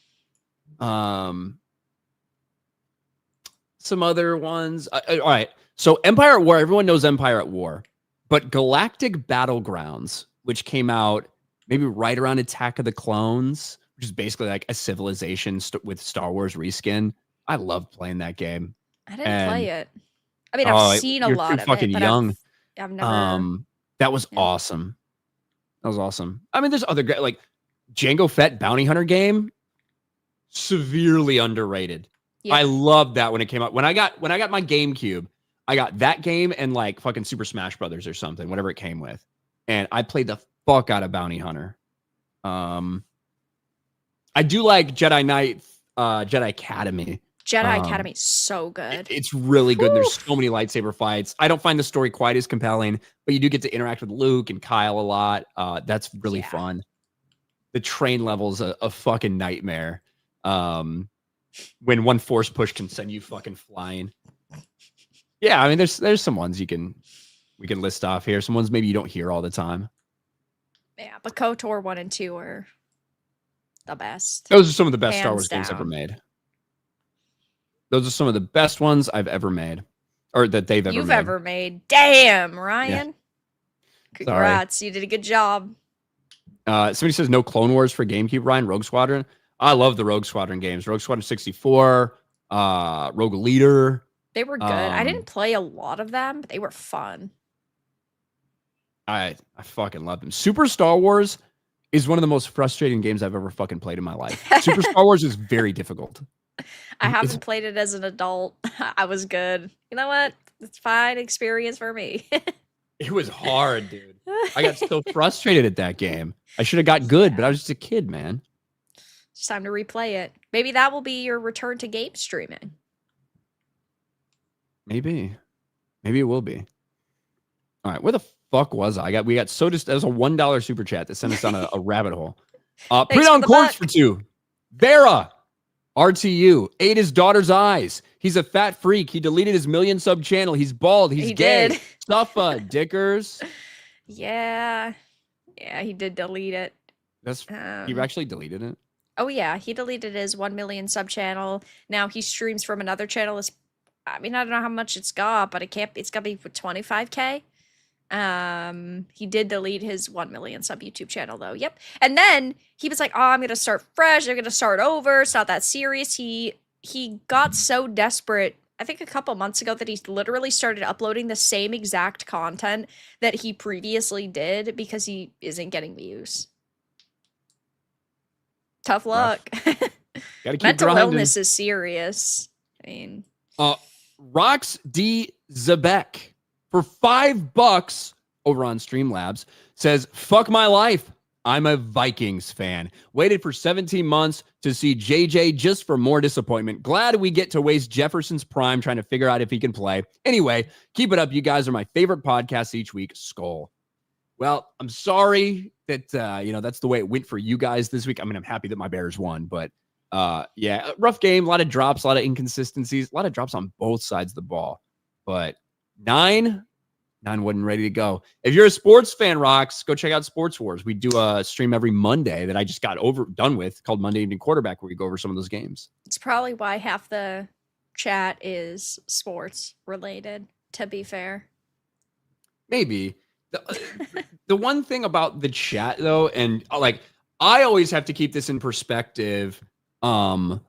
Some other ones. All right. So Empire at War, everyone knows Empire at War, but Galactic Battlegrounds, which came out maybe right around Attack of the Clones, which is basically like a civilization with Star Wars reskin. I loved playing that game. I didn't play it. I mean, I've seen a lot of it, but young. I've never. That was awesome. That was awesome. I mean, there's other great, like Jango Fett Bounty Hunter game, severely underrated. Yeah. I loved that when it came out. When I got my GameCube, I got that game and like fucking Super Smash Brothers or something, whatever it came with. And I played the fuck out of Bounty Hunter. I do like Jedi Knight, Jedi Academy. Jedi Academy is so good. It's really good. There's so many lightsaber fights. I don't find the story quite as compelling, but you do get to interact with Luke and Kyle a lot. That's really fun. The train level's a fucking nightmare. When one force push can send you fucking flying. Yeah, I mean, there's some ones we can list off here. Some ones maybe you don't hear all the time. Yeah, but KOTOR 1 and 2 are the best. Those are some of the best Star Wars games ever made. Those are some of the best ones I've ever made, or that they've ever made. You've ever made. Damn, Ryan. Yeah. Congrats, you did a good job. Somebody says no Clone Wars for GameCube, Ryan. Rogue Squadron. I love the Rogue Squadron games. Rogue Squadron 64, Rogue Leader. They were good. I didn't play a lot of them, but they were fun. I fucking love them. Super Star Wars is one of the most frustrating games I've ever fucking played in my life. Super Star Wars is very difficult. I haven't played it as an adult. I was good. You know what? It's fine experience for me. It was hard, dude. I got so frustrated at that game. I should have got good, but I was just a kid, man. It's time to replay it. Maybe that will be your return to game streaming. Maybe it will be. All right, where the fuck was I? We got so that was a $1 super chat that sent us on a rabbit hole. Put it on course for 2. Vera, RTU ate his daughter's eyes. He's a fat freak. He deleted his million sub channel. He's bald. He's gay. Did. Stuffa, Dickers. Yeah, he did delete it. He actually deleted it. Oh yeah, he deleted his 1 million sub channel. Now he streams from another channel. I mean, I don't know how much it's got, but it's got to be 25K. He did delete his 1 million sub YouTube channel though. Yep. And then he was like, "Oh, I'm going to start fresh. I'm going to start over. It's not that serious." He got so desperate, I think a couple months ago, that he literally started uploading the same exact content that he previously did because he isn't getting views. Tough luck. Gotta keep Mental grinding. illness is serious. I mean, Rox D. Zebek for $5 over on Streamlabs says, "Fuck my life. I'm a Vikings fan. Waited for 17 months to see JJ just for more disappointment. Glad we get to waste Jefferson's prime trying to figure out if he can play. Anyway, keep it up. You guys are my favorite podcasts each week. Skull." Well, I'm sorry that, that's the way it went for you guys this week. I mean, I'm happy that my Bears won, but rough game, a lot of drops, a lot of inconsistencies, a lot of drops on both sides of the ball, but 9 wasn't ready to go. If you're a sports fan, Rox, go check out Sports Wars. We do a stream every Monday that I just got done with called Monday Evening Quarterback, where we go over some of those games. It's probably why half the chat is sports related, to be fair. Maybe. The one thing about the chat though, and like I always have to keep this in perspective when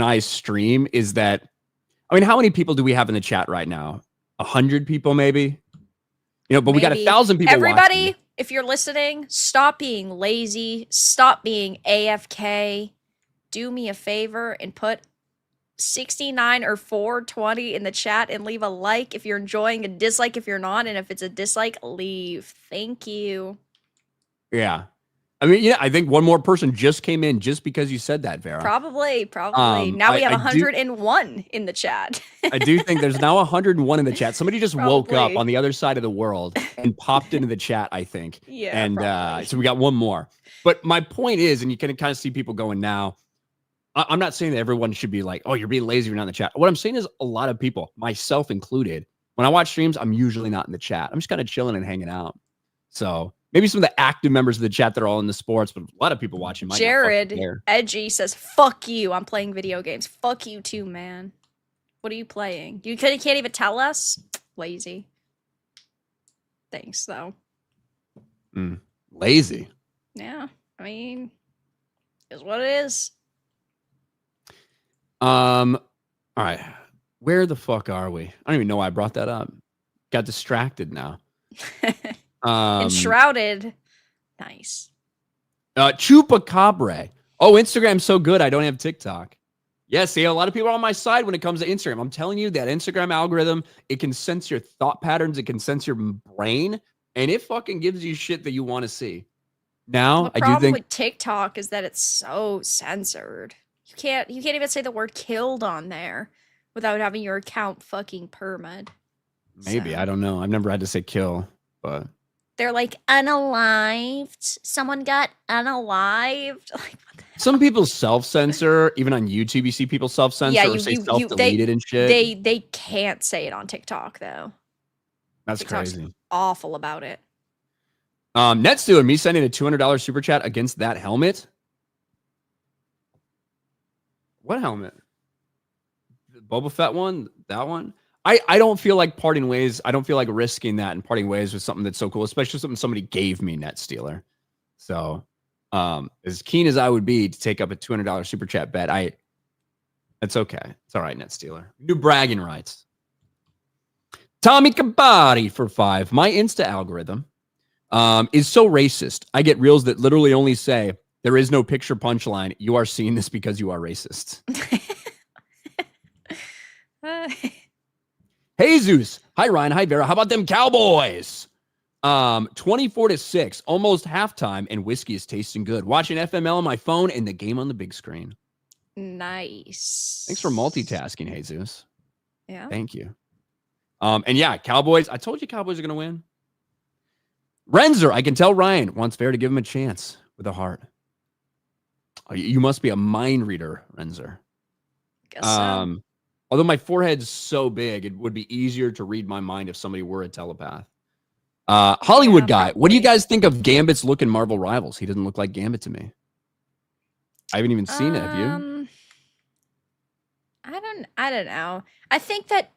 I stream, is that, I mean, how many people do we have in the chat right now? 100 people, maybe? But we got 1,000 people Everybody, watching. If you're listening, stop being lazy. Stop being AFK. Do me a favor and put 69 or 420 in the chat and leave a like if you're enjoying, a dislike if you're not, and if it's a dislike, leave. Thank you. Yeah. I mean, I think one more person just came in just because you said that, Vera. Probably. Now we have 101 in the chat. I do think there's now 101 in the chat. Somebody just woke up on the other side of the world and popped into the chat, I think. Yeah. And so we got one more. But my point is, and you can kind of see people going now, I'm not saying that everyone should be like, oh, you're being lazy, you're not in the chat. What I'm saying is a lot of people, myself included, when I watch streams, I'm usually not in the chat. I'm just kind of chilling and hanging out. So maybe some of the active members of the chat that are all in the sports, but a lot of people watching might not fucking care. Edgy says, fuck you. I'm playing video games. Fuck you too, man. What are you playing? You can't even tell us? Lazy. Thanks, though. Lazy. Yeah. I mean, is what it is. All right. Where the fuck are we? I don't even know why I brought that up. Got distracted now. Enshrouded. Nice. Chupacabra. Oh, Instagram's so good. I don't have TikTok. Yeah, see, a lot of people are on my side when it comes to Instagram. I'm telling you, that Instagram algorithm, it can sense your thought patterns. It can sense your brain. And it fucking gives you shit that you want to see. Now, the I do problem think with TikTok is that it's so censored. You can't even say the word killed on there without having your account fucking permed. Maybe, I don't know. I've never had to say kill, but they're like unalived. Someone got unalived. Like, some people self-censor. Even on YouTube, you see people self-censor or say self-deleted and shit. They can't say it on TikTok though. That's TikTok's crazy. Awful about it. Netstew and me sending a $200 super chat against that helmet. What helmet? The Boba Fett one? That one? I don't feel like parting ways. I don't feel like risking that and parting ways with something that's so cool, especially something somebody gave me, Net Stealer. So, as keen as I would be to take up a $200 super chat bet, that's okay. It's all right, Net Stealer. New bragging rights. Tommy Kabari for 5. My Insta algorithm is so racist. I get reels that literally only say, there is no picture punchline. You are seeing this because you are racist. Hey, Zeus. Hi, Ryan. Hi, Vera. How about them Cowboys? 24-6, almost halftime, and whiskey is tasting good. Watching FML on my phone and the game on the big screen. Nice. Thanks for multitasking, Jesus. Yeah. Thank you. And yeah, Cowboys. I told you Cowboys are going to win. Renzer, I can tell Ryan wants Fair to give him a chance with a heart. Oh, you must be a mind reader, Renzer. Guess so. Although my forehead's so big, it would be easier to read my mind if somebody were a telepath. Hollywood guy, probably. what do you guys think of Gambit's look in Marvel Rivals? He doesn't look like Gambit to me. I haven't even seen it. Have you? I don't know. I think that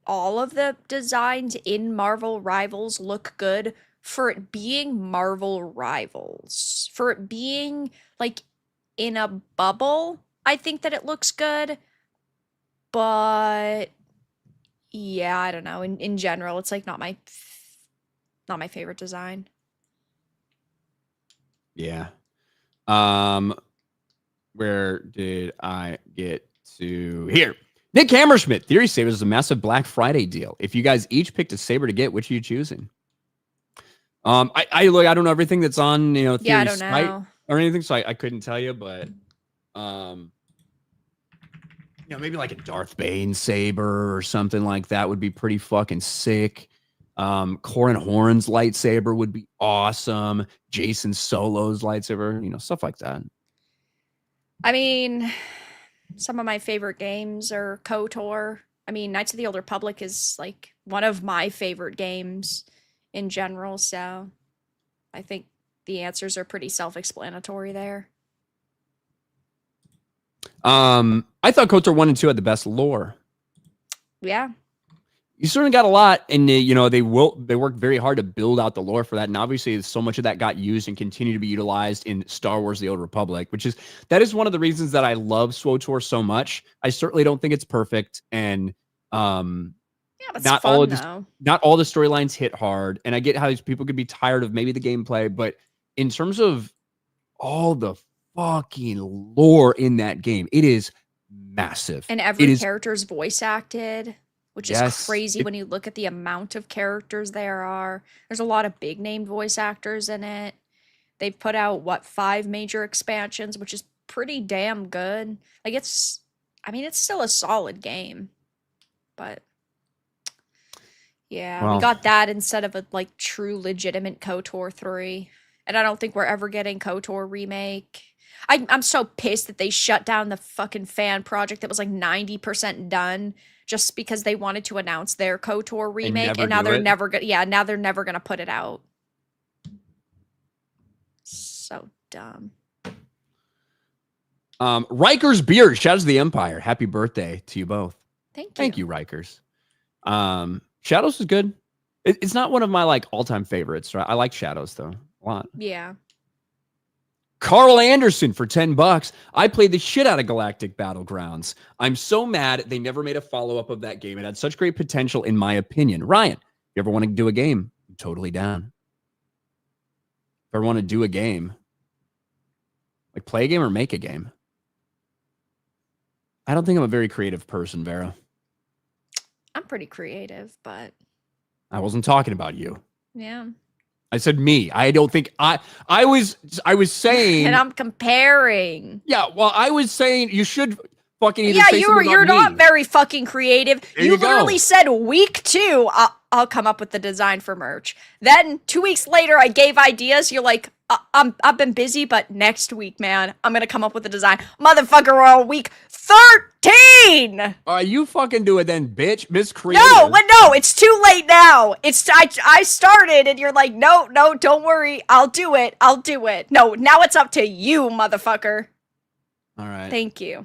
all of the designs in Marvel Rivals look good for it being Marvel Rivals. For it being like in a bubble, I think that it looks good. But yeah, I don't know. In general, it's like not my favorite design. Yeah. Where did I get to? Here. Nick Hammerschmidt, Theory Sabers is a massive Black Friday deal. If you guys each picked a saber to get, which are you choosing? I don't know everything that's on, Theory's site or anything, so I couldn't tell you, but maybe like a Darth Bane saber or something like that would be pretty fucking sick. Corin Horn's lightsaber would be awesome. Jason Solo's lightsaber, stuff like that. I mean, some of my favorite games are KOTOR. I mean, Knights of the Old Republic is like one of my favorite games in general, so I think the answers are pretty self-explanatory there. I thought KOTOR 1 and 2 had the best lore. Yeah. You certainly got a lot, and they worked very hard to build out the lore for that, and obviously so much of that got used and continue to be utilized in Star Wars: The Old Republic, that is one of the reasons that I love SWTOR so much. I certainly don't think it's perfect, and but not all the storylines hit hard, and I get how these people could be tired of maybe the gameplay, but in terms of all the fucking lore in that game, it is massive, and every character's voice acted. Which yes, is crazy when you look at the amount of characters there are. There's a lot of big name voice actors in it. They've put out 5 major expansions, which is pretty damn good. Like it's still a solid game. But yeah, we got that instead of a true legitimate KOTOR 3. And I don't think we're ever getting KOTOR remake. I'm so pissed that they shut down the fucking fan project that was like 90% done just because they wanted to announce their KOTOR remake, and now they're never gonna. Yeah, now they're never gonna put it out. So dumb. Rikers Beard, shout out to the Empire. Happy birthday to you both. Thank you, Rikers. Shadows is good. It's not one of my like all-time favorites, right? I like Shadows though a lot. Yeah. Carl Anderson for $10. I played the shit out of Galactic Battlegrounds. I'm so mad they never made a follow-up of that game. It had such great potential, in my opinion. Ryan, if you ever want to do a game, I'm totally down. If I want to do a game, like play a game or make a game. I don't think I'm a very creative person, Vera. I'm pretty creative, but I wasn't talking about you. Yeah. I said me. I don't think I was saying. And I'm comparing. Yeah, well, I was saying you should fucking either say you're not very fucking creative. There you you literally go. said week 2, I'll come up with the design for merch. Then 2 weeks later, I gave ideas. You're like, I've been busy, but next week, man, I'm gonna come up with the design. Motherfucker, we're on week 13. You fucking do it then, bitch. Miss Creative. No, it's too late now. I started, and you're like, no, don't worry, I'll do it. No, now it's up to you, motherfucker. All right. Thank you.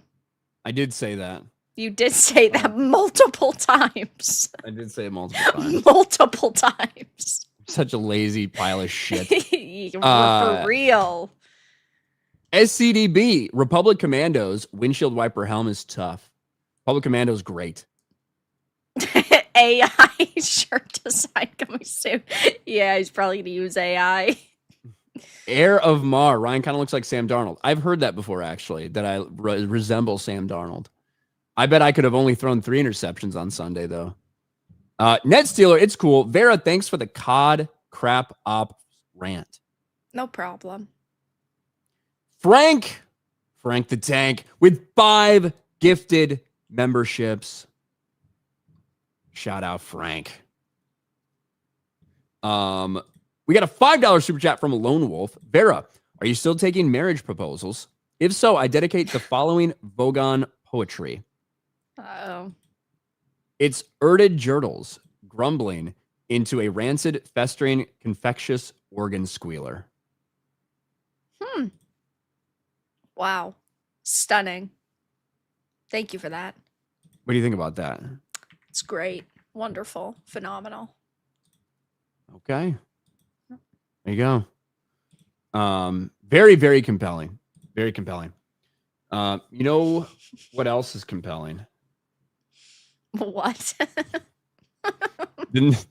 I did say that. You did say that multiple times. I did say it multiple times. Multiple times. Such a lazy pile of shit. For real. SCDB, Republic Commandos, windshield wiper helm is tough. Republic Commandos, great. AI shirt design coming soon. Yeah, he's probably going to use AI. Heir of Mar, Ryan kind of looks like Sam Darnold. I've heard that before, actually, that I resemble Sam Darnold. I bet I could have only thrown 3 interceptions on Sunday, though. Net Stealer, it's cool. Vera, thanks for the COD crap op rant. No problem. Frank the Tank, with 5 gifted memberships. Shout out, Frank. We got a $5 super chat from a Lone Wolf. Vera, are you still taking marriage proposals? If so, I dedicate the following Vogon poetry. Uh-oh. It's Erded Jurtles grumbling into a rancid, festering, confectious organ squealer. Wow. Stunning. Thank you for that. What do you think about that? It's great. Wonderful. Phenomenal. Okay. There you go. Very, very compelling. Very compelling. You know what else is compelling? What? The,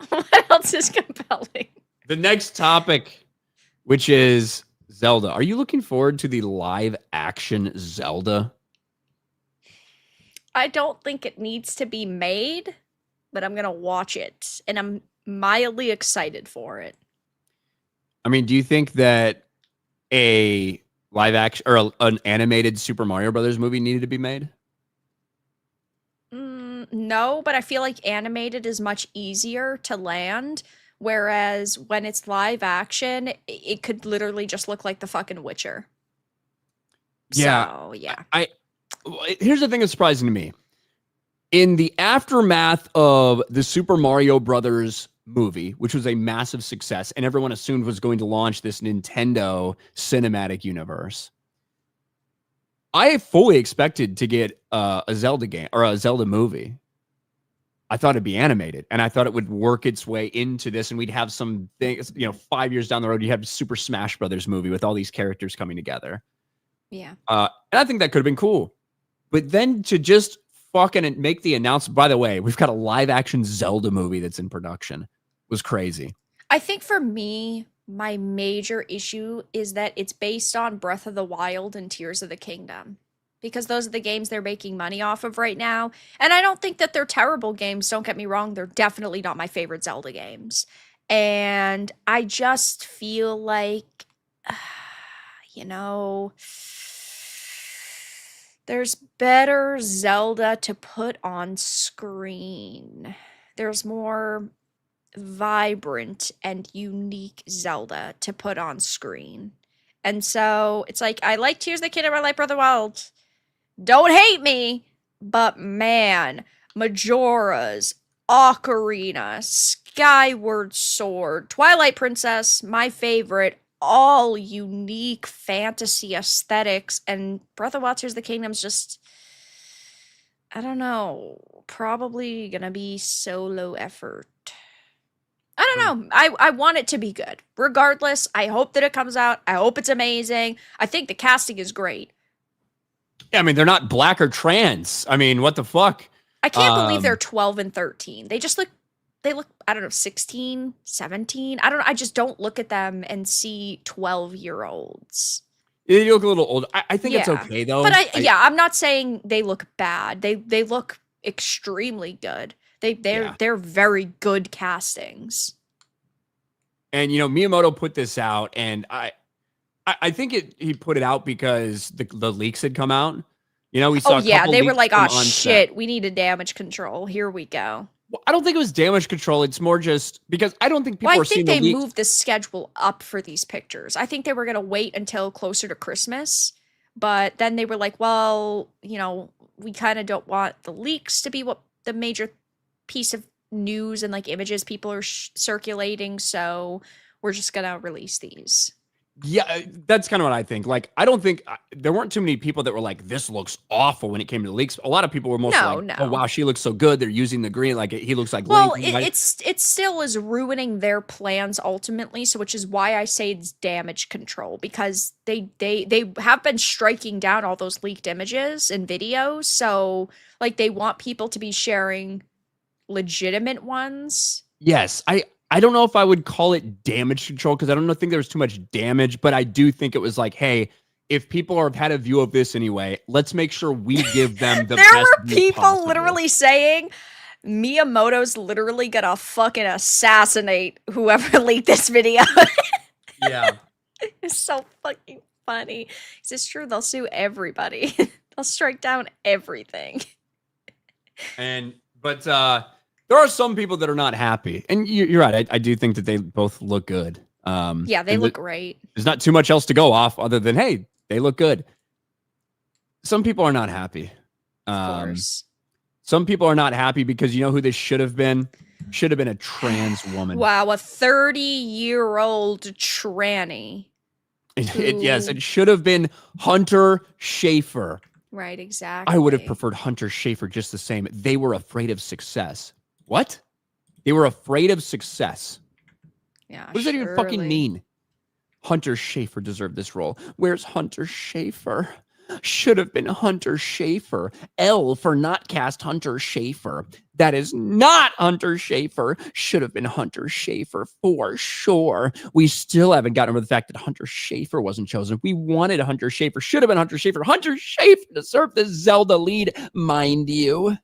What else is compelling? the next topic, which is Zelda. Are you looking forward to the live action Zelda? I don't think it needs to be made, but I'm going to watch it, and I'm mildly excited for it. I mean, do you think that a live action or an animated Super Mario Brothers movie needed to be made? No, but I feel like animated is much easier to land, whereas when it's live action, it could literally just look like the fucking Witcher. Yeah. So, yeah. Here's the thing that's surprising to me. In the aftermath of the Super Mario Brothers movie, which was a massive success, and everyone assumed was going to launch this Nintendo cinematic universe, I fully expected to get a Zelda game or a Zelda movie. I thought it'd be animated, and I thought it would work its way into this, and we'd have some things, 5 years down the road, you have Super Smash Brothers movie with all these characters coming together. Yeah. And I think that could have been cool. But then to just fucking make the announcement, by the way, we've got a live action Zelda movie that's in production, was crazy. I think for me, my major issue is that it's based on Breath of the Wild and Tears of the Kingdom, because those are the games they're making money off of right now. And I don't think that they're terrible games. Don't get me wrong. They're definitely not my favorite Zelda games. And I just feel like, there's better Zelda to put on screen. There's more vibrant and unique Zelda to put on screen. And so it's like, I like Tears of the Kingdom, I like Breath of the Wild. Don't hate me, but man, Majora's, Ocarina, Skyward Sword, Twilight Princess, my favorite, all unique fantasy aesthetics, and Breath of the Wild Tears of the Kingdom's just, I don't know, probably gonna be solo effort. I don't know. I want it to be good. Regardless, I hope that it comes out. I hope it's amazing. I think the casting is great. Yeah, I mean, they're not black or trans. I mean, what the fuck? I can't believe they're 12 and 13. They look, I don't know, 16, 17. I don't know. I just don't look at them and see 12-year-olds. You look a little old. I think it's Yeah. okay though. But I'm not saying they look bad. They look extremely good. They're very good castings. And Miyamoto put this out, and I think he put it out because the leaks had come out. We saw. Oh yeah, they were like, "Oh shit, set. we needed damage control. Here we go." Well, I don't think it was damage control. It's more just because I don't think people are seeing the leaks. I think they moved the schedule up for these pictures. I think they were gonna wait until closer to Christmas, but then they were like, "Well, we kind of don't want the leaks to be what the major piece of news and like images people are circulating, so we're just gonna release these." Yeah, that's kind of what I think. Like, I don't think there weren't too many people that were like, "This looks awful" when it came to the leaks. A lot of people were mostly like, "Oh wow, she looks so good. They're using the green. Like he looks like." Well, Link. it still is ruining their plans ultimately. So, which is why I say it's damage control, because they have been striking down all those leaked images and videos. So, like, they want people to be sharing legitimate ones. Yes, I don't know if I would call it damage control because I don't think there was too much damage, but I do think it was like, hey, if people have had a view of this anyway, let's make sure we give them the there best were people possible. Literally saying Miyamoto's literally gonna fucking assassinate whoever leaked this video. Yeah. It's so fucking funny. It's true, they'll sue everybody. They'll strike down everything. But there are some people that are not happy. And you're right. I do think that they both look good. Yeah, they look great. There's not too much else to go off other than, hey, they look good. Some people are not happy. Of course. Some people are not happy because you know who this should have been? Should have been a trans woman. Wow, a 30-year-old tranny. Yes, it should have been Hunter Schafer. Right, exactly. I would have preferred Hunter Schafer just the same. They were afraid of success. What? They were afraid of success. Yeah. What does that even fucking mean? Hunter Schafer deserved this role. Where's Hunter Schafer? Should have been Hunter Schafer. L for not cast Hunter Schafer. That is not Hunter Schafer. Should have been Hunter Schafer for sure. We still haven't gotten over the fact that Hunter Schafer wasn't chosen. We wanted Hunter Schafer. Should have been Hunter Schafer. Hunter Schafer deserved the Zelda lead, mind you.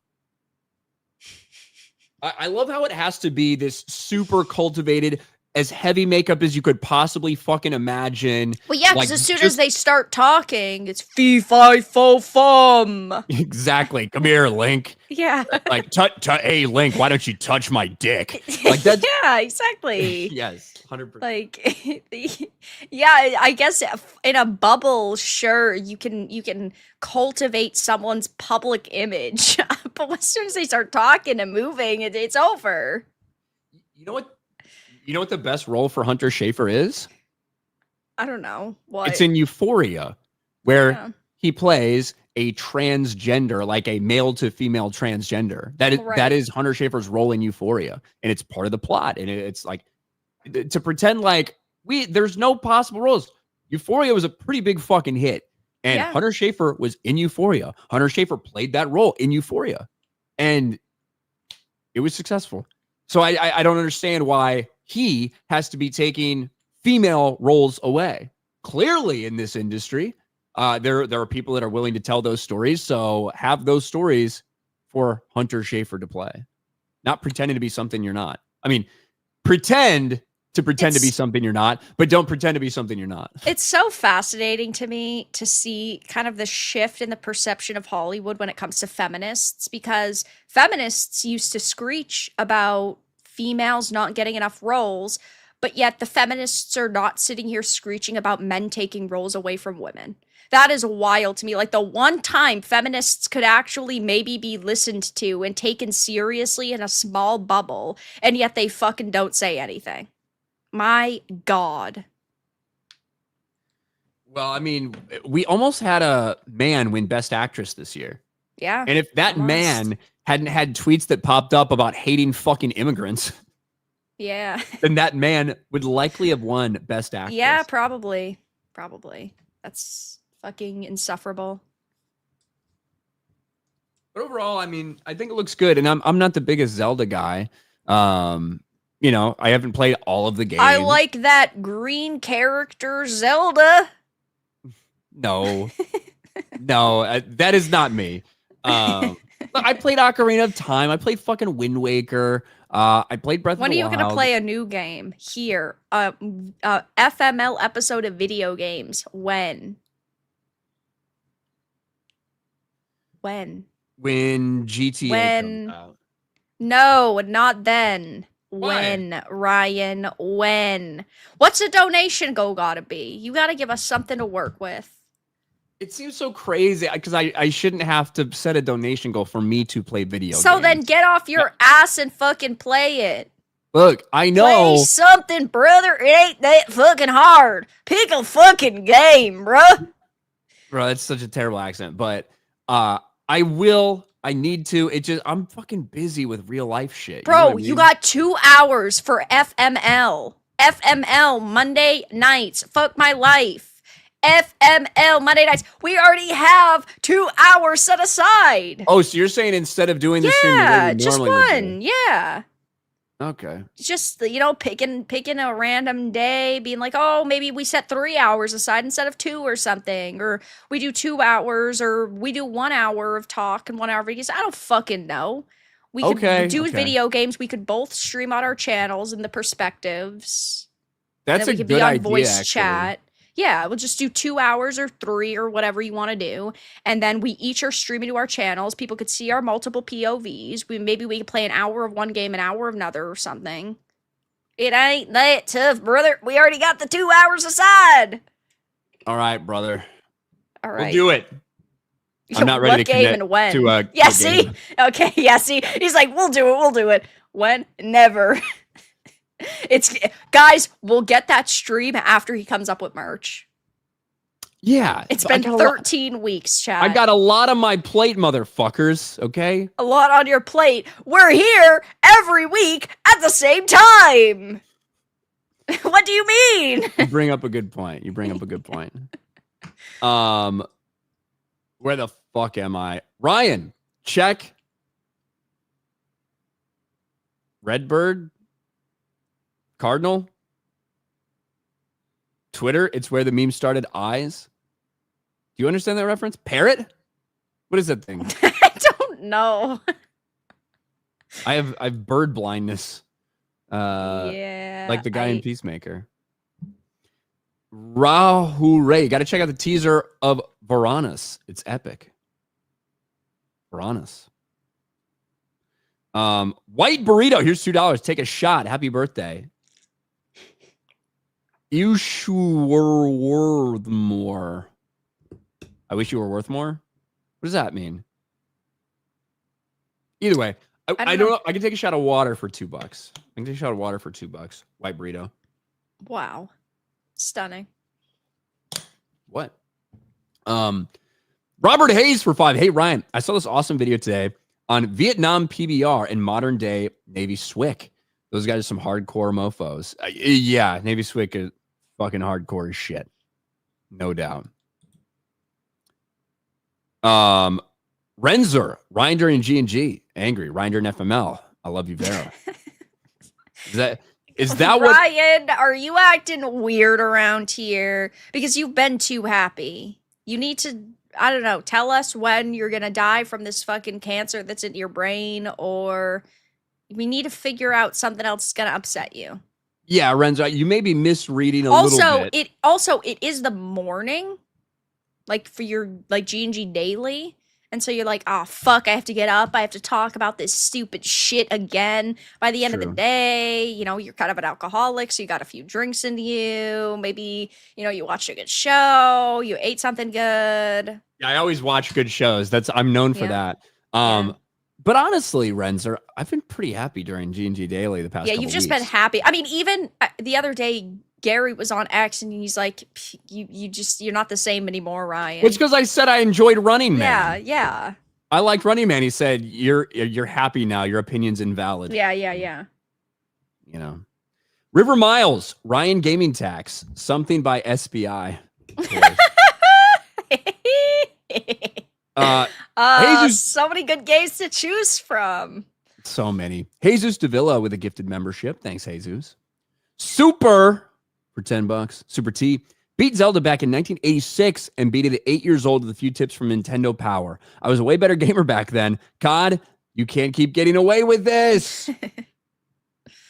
I love how it has to be this super cultivated, as heavy makeup as you could possibly fucking imagine. Well, yeah, because as soon as they start talking, it's fee, fi, fo, fum. Exactly. Come here, Link. Yeah. Like, hey, Link, why don't you touch my dick? Like that's yeah, exactly. Yes, 100%. Like, yeah, I guess in a bubble, sure, you can cultivate someone's public image, but as soon as they start talking and moving, it's over. You know what? You know what the best role for Hunter Schafer is? I don't know. What? It's in Euphoria, where he plays a transgender, like a male to female transgender. That is Hunter Schafer's role in Euphoria, and it's part of the plot. And it's like to pretend like there's no possible roles. Euphoria was a pretty big fucking hit, and Hunter Schafer was in Euphoria. Hunter Schafer played that role in Euphoria, and it was successful. So I don't understand why he has to be taking female roles away. Clearly, in this industry, there are people that are willing to tell those stories. So have those stories for Hunter Schafer to play, not pretending to be something you're not. I mean, pretend to be something you're not, but don't pretend to be something you're not. It's so fascinating to me to see kind of the shift in the perception of Hollywood when it comes to feminists, because feminists used to screech about females not getting enough roles, but yet the feminists are not sitting here screeching about men taking roles away from women. That is wild to me. Like, the one time feminists could actually maybe be listened to and taken seriously in a small bubble, and yet they fucking don't say anything. My God. Well, I mean, we almost had a man win Best Actress this year. Yeah. And if that man hadn't had tweets that popped up about hating fucking immigrants, yeah, then that man would likely have won Best Actress. Yeah, probably. Probably. That's fucking insufferable. But overall, I mean, I think it looks good. And I'm not the biggest Zelda guy. You know, I haven't played all of the games. I like that green character, Zelda. No. No, that is not me. I played Ocarina of Time. I played fucking Wind Waker. I played Breath of the Wild. When are you going to play a new game? Here. FML episode of video games. When? When GTA comes out. No, not then. Why? When, Ryan? When? What's a donation goal gotta be? You gotta give us something to work with. It seems so crazy because I shouldn't have to set a donation goal for me to play video games. So then get off your ass and fucking play it. Look, I know. Play something, brother. It ain't that fucking hard. Pick a fucking game, bruh. Bro, that's such a terrible accent. But I need to. I'm fucking busy with real life shit. Bro, you know what I mean? you got 2 hours for FML. FML Monday nights. Fuck my life. FML Monday nights. We already have 2 hours set aside. Oh, so you're saying instead of doing this stream, yeah, just one. Yeah. Okay. Just, you know, picking a random day, being like, oh, maybe we set 3 hours aside instead of 2 or something, or we do 2 hours, or we do 1 hour of talk and 1 hour of videos. I don't fucking know. We could do video games. We could both stream on our channels and the perspectives. That's we a could good be on idea, voice actually. chat. Yeah, we'll just do 2 hours or 3 or whatever you want to do. And then we each are streaming to our channels. People could see our multiple POVs. Maybe we could play an hour of one game, an hour of another or something. It ain't that tough, brother. We already got the 2 hours aside. All right, brother. All right. We'll do it. I'm not ready to commit and when? to a yeah, see? Okay, yeah, see? He's like, we'll do it. When? Never. Guys, we'll get that stream after he comes up with merch. Yeah. It's been 13 weeks, chat. I got a lot on my plate, motherfuckers, okay? A lot on your plate. We're here every week at the same time. What do you mean? You bring up a good point. Where the fuck am I? Ryan, check. Redbird. Cardinal. Twitter, it's where the meme started. Eyes. Do you understand that reference? Parrot? What is that thing? I don't know. I have bird blindness. Yeah. Like the guy in Peacemaker. Rahure. Got to check out the teaser of Varanus. It's epic. Varanus. White burrito. Here's $2. Take a shot. Happy birthday. You were worth more. I wish you were worth more. What does that mean? Either way, I don't know. I can take a shot of water for $2. I can take a shot of water for $2. White burrito. Wow. Stunning. What? Robert Hayes for 5. Hey, Ryan, I saw this awesome video today on Vietnam PBR and modern day Navy SWIC. Those guys are some hardcore mofos. Yeah, Navy SWIC is fucking hardcore as shit. No doubt. Renzer, Reinder and G&G. Angry. Reinder and FML. I love you, Vera. Is that what... Ryan, are you acting weird around here? Because you've been too happy. You need to, I don't know, tell us when you're gonna die from this fucking cancer that's in your brain, or we need to figure out something else that's gonna upset you. Yeah, Renzo, you may be misreading a little bit. It is the morning, like for your G&G daily, And so you're like, oh, fuck, I have to get up. I have to talk about this stupid shit again. By the end of the True. day, you know, you're kind of an alcoholic, so you got a few drinks into you. Maybe, you know, you watched a good show, you ate something good. Yeah, I always watch good shows. I'm known for that. But honestly, Renzer, I've been pretty happy during G&G Daily the past couple you've just weeks. been happy. I mean, even the other day, Gary was on X and he's like, you're not the same anymore, Ryan. It's because I said I enjoyed Running Man. Yeah. I liked Running Man. He said, you're happy now. Your opinion's invalid. Yeah. You know. River Miles, Ryan Gaming Tax, something by SBI. Jesus, so many good games to choose from. So many. Jesus Davila with a gifted membership. Thanks, Jesus. Super for $10. Super T beat Zelda back in 1986 and beat it at 8 years old with a few tips from Nintendo Power. I was a way better gamer back then. God, you can't keep getting away with this.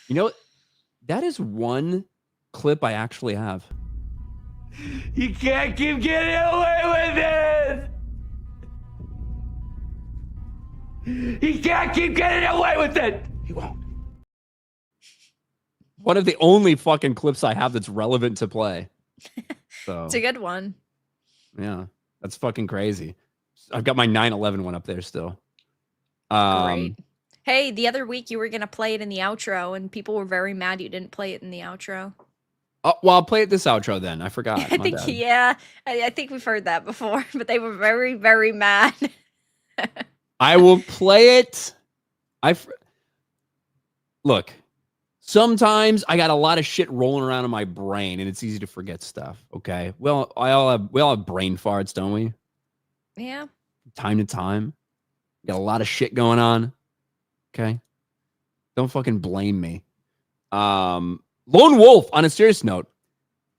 You know, that is one clip I actually have. You can't keep getting away with it. He can't keep getting away with it. He won't. One of the only fucking clips I have that's relevant to play. So it's a good one. Yeah, that's fucking crazy. I've got my 9/11 one up there still. Great. Hey, the other week you were gonna play it in the outro, and people were very mad you didn't play it in the outro. Oh, well, I'll play it this outro then. I forgot. I think we've heard that before, but they were very, very mad. I will play it. Look, sometimes I got a lot of shit rolling around in my brain, and it's easy to forget stuff. Okay, well, we all have brain farts, don't we? Yeah. Time to time, got a lot of shit going on. Okay, don't fucking blame me. Lone Wolf. On a serious note,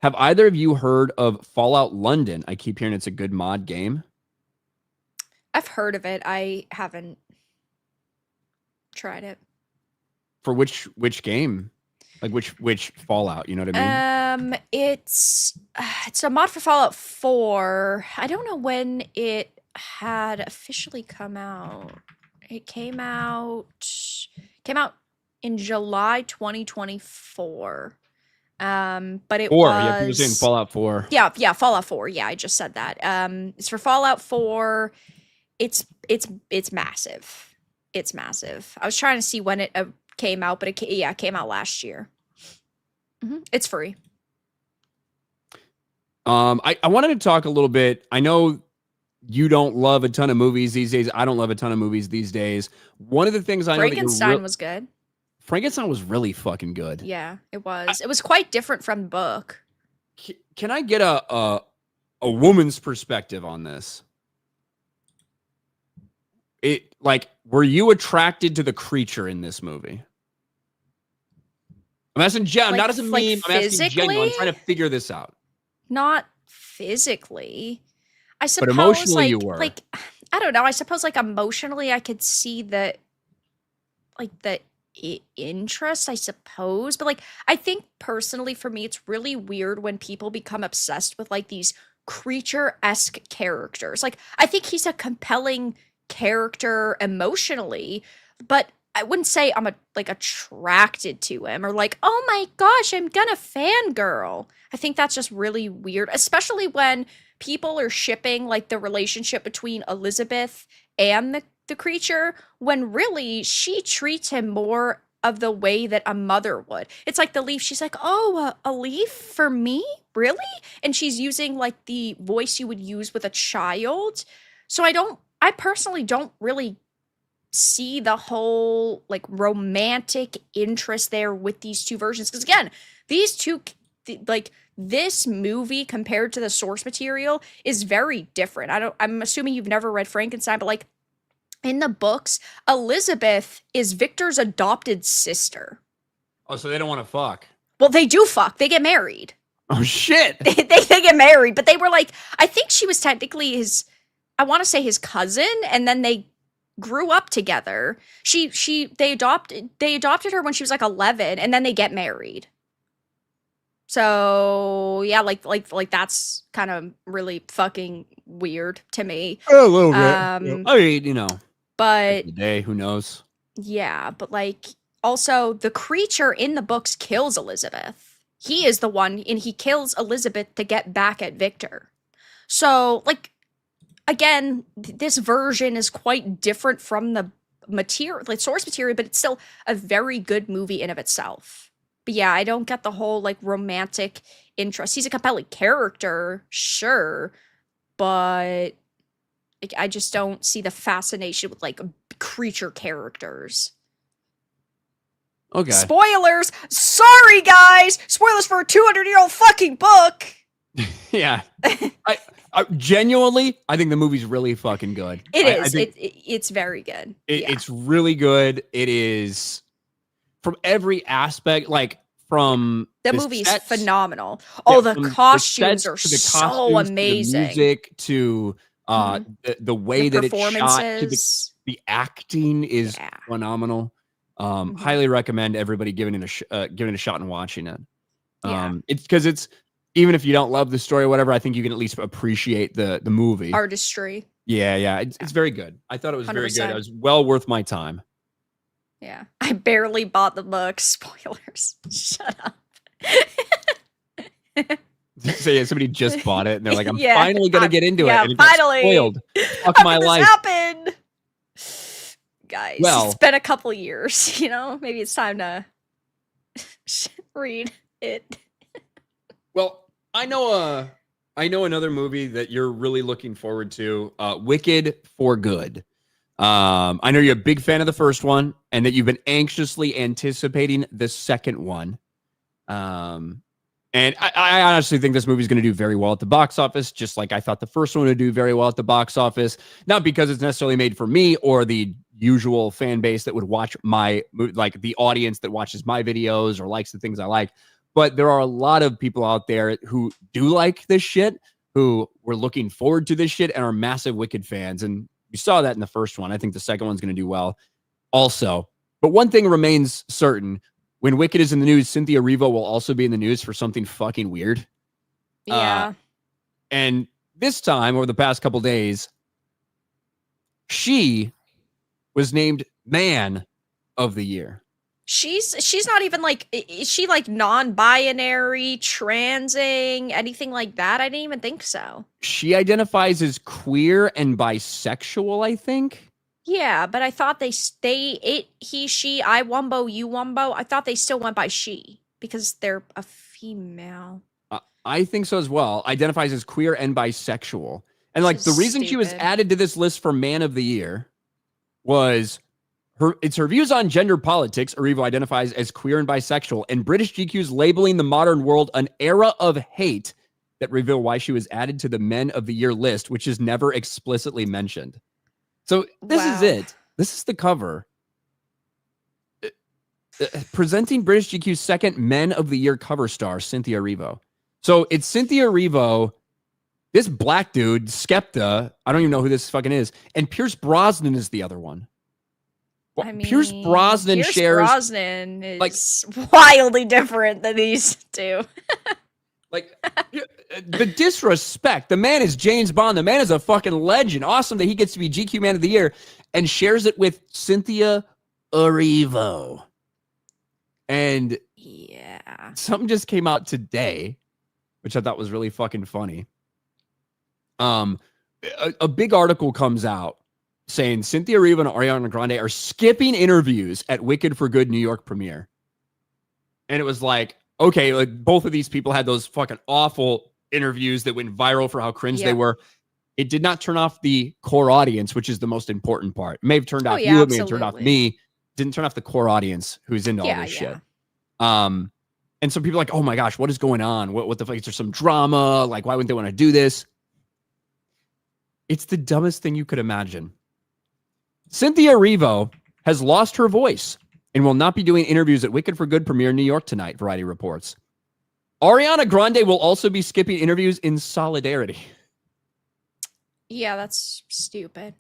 have either of you heard of Fallout London? I keep hearing it's a good mod game. I've heard of it. I haven't tried it. For which game? Like which Fallout? You know what I mean? It's a mod for Fallout 4. I don't know when it had officially come out. It came out in July 2024. But it was yeah, people saying Fallout 4. Yeah, Fallout 4. Yeah, I just said that. It's for Fallout 4. It's massive. It's massive. I was trying to see when it came out, but it came out last year. It's free. I wanted to talk a little bit. I know you don't love a ton of movies these days. I don't love a ton of movies these days. One of the things I know Frankenstein was good. Frankenstein was really fucking good. Yeah, it was. It was quite different from the book. Can I get a woman's perspective on this? Were you attracted to the creature in this movie? I'm asking Jen, not as a meme. I'm asking Jen. I'm trying to figure this out. Not physically. I suppose, but emotionally you were. I don't know. I suppose, emotionally, I could see the interest, I suppose. But, I think personally for me, it's really weird when people become obsessed with, these creature-esque characters. I think he's a compelling character emotionally, but I wouldn't say I'm attracted to him or oh my gosh, I'm gonna fangirl. I think that's just really weird, especially when people are shipping the relationship between Elizabeth and the creature, when really she treats him more of the way that a mother would. It's like the leaf. She's like, oh, a leaf for me? Really? And she's using the voice you would use with a child. So I personally don't really see the whole romantic interest there with these two versions. Because again, these two, this movie compared to the source material is very different. I'm assuming you've never read Frankenstein, but in the books, Elizabeth is Victor's adopted sister. Oh, so they don't want to fuck. Well, they do fuck. They get married. Oh, shit. they get married, but they were I think she was technically I want to say his cousin, and then they grew up together. They adopted her when she was 11, and then they get married. So yeah, like that's kind of really fucking weird to me. A little bit. Um, I mean, you know, But the day, who knows? yeah, but like also the creature in the books kills Elizabeth. He is the one, and he kills Elizabeth to get back at Victor. So like again, this version is quite different from the material, like source material, but it's still a very good movie in of itself. But yeah, I don't get the whole like romantic interest. He's a compelling character, sure, but like, I just don't see the fascination with like creature characters. Okay. Spoilers! Sorry, guys! Spoilers for a 200-year-old fucking book! Yeah. I genuinely, I think the movie's really fucking good. It I is. think It's very good. Yeah. it's really good. It is from every aspect, like from The movie's sets, phenomenal. yeah, Oh, the from costumes sets are to the so costumes, to the amazing. music, to the way The that it's shot, to performances. the acting is Yeah. phenomenal. Mhm. Highly recommend everybody giving it a shot and watching it. Yeah. It's because it's, even if you don't love the story or whatever, I think you can at least appreciate the movie. Artistry. Yeah. It's very good. I thought it was very good. 100%. It was well worth my time. Yeah. I barely bought the book. Spoilers. Shut up. So yeah, somebody just bought it and they're like, I'm Yeah, finally gonna get into yeah, it. And it got finally. spoiled. Fuck How my did this life. happen? Guys, Well- it's been a couple years, you know? Maybe it's time to read it. Well, I know another movie that you're really looking forward to, Wicked for Good. I know you're a big fan of the first one and that you've been anxiously anticipating the second one. And I honestly think this movie is going to do very well at the box office, just like I thought the first one would do very well at the box office. Not because it's necessarily made for me or the usual fan base that would watch like the audience that watches my videos or likes the things I like. But there are a lot of people out there who do like this shit, who were looking forward to this shit and are massive Wicked fans. And you saw that in the first one. I think the second one's going to do well also. But one thing remains certain. When Wicked is in the news, Cynthia Erivo will also be in the news for something fucking weird. Yeah. And this time, over the past couple days, she was named Man of the Year. She's not even like, is she like non-binary, transing, anything like that? I didn't even think so. She identifies as queer and bisexual, I think. Yeah, but I thought he, she, I wumbo, you wumbo. I thought they still went by she because they're a female. I think so as well. Identifies as queer and bisexual. And like This the is reason she was stupid. added to this list for Man of the Year was her views on gender politics. Erivo identifies as queer and bisexual, and British GQ's labeling the modern world an era of hate that reveal why she was added to the Men of the Year list, which is never explicitly mentioned. So this is Wow. it. This is the cover. Presenting British GQ's second Men of the Year cover star, Cynthia Erivo. So it's Cynthia Erivo, this black dude, Skepta, I don't even know who this fucking is, and Pierce Brosnan is the other one. Well, I mean, Pierce Brosnan shares Brosnan is like- wildly different than these two. like the disrespect. The man is James Bond. The man is a fucking legend. Awesome that he gets to be GQ Man of the Year and shares it with Cynthia Erivo. And Yeah. something just came out today, which I thought was really fucking funny. A big article comes out saying Cynthia Erivo and Ariana Grande are skipping interviews at Wicked for Good New York premiere. And it was like, okay, like both of these people had those fucking awful interviews that went viral for how cringe they Yep. were. It did not turn off the core audience, which is the most important part. It may have turned Oh, off yeah, you, it may have turned off absolutely. me. Didn't turn off the core audience who's into all Yeah, this yeah. shit. And so people are like, oh my gosh, what is going on? What the fuck? Is there some drama? Like, why wouldn't they want to do this? It's the dumbest thing you could imagine. Cynthia Erivo has lost her voice and will not be doing interviews at Wicked for Good premiere in New York tonight, Variety reports. Ariana Grande will also be skipping interviews in solidarity. Yeah, that's stupid.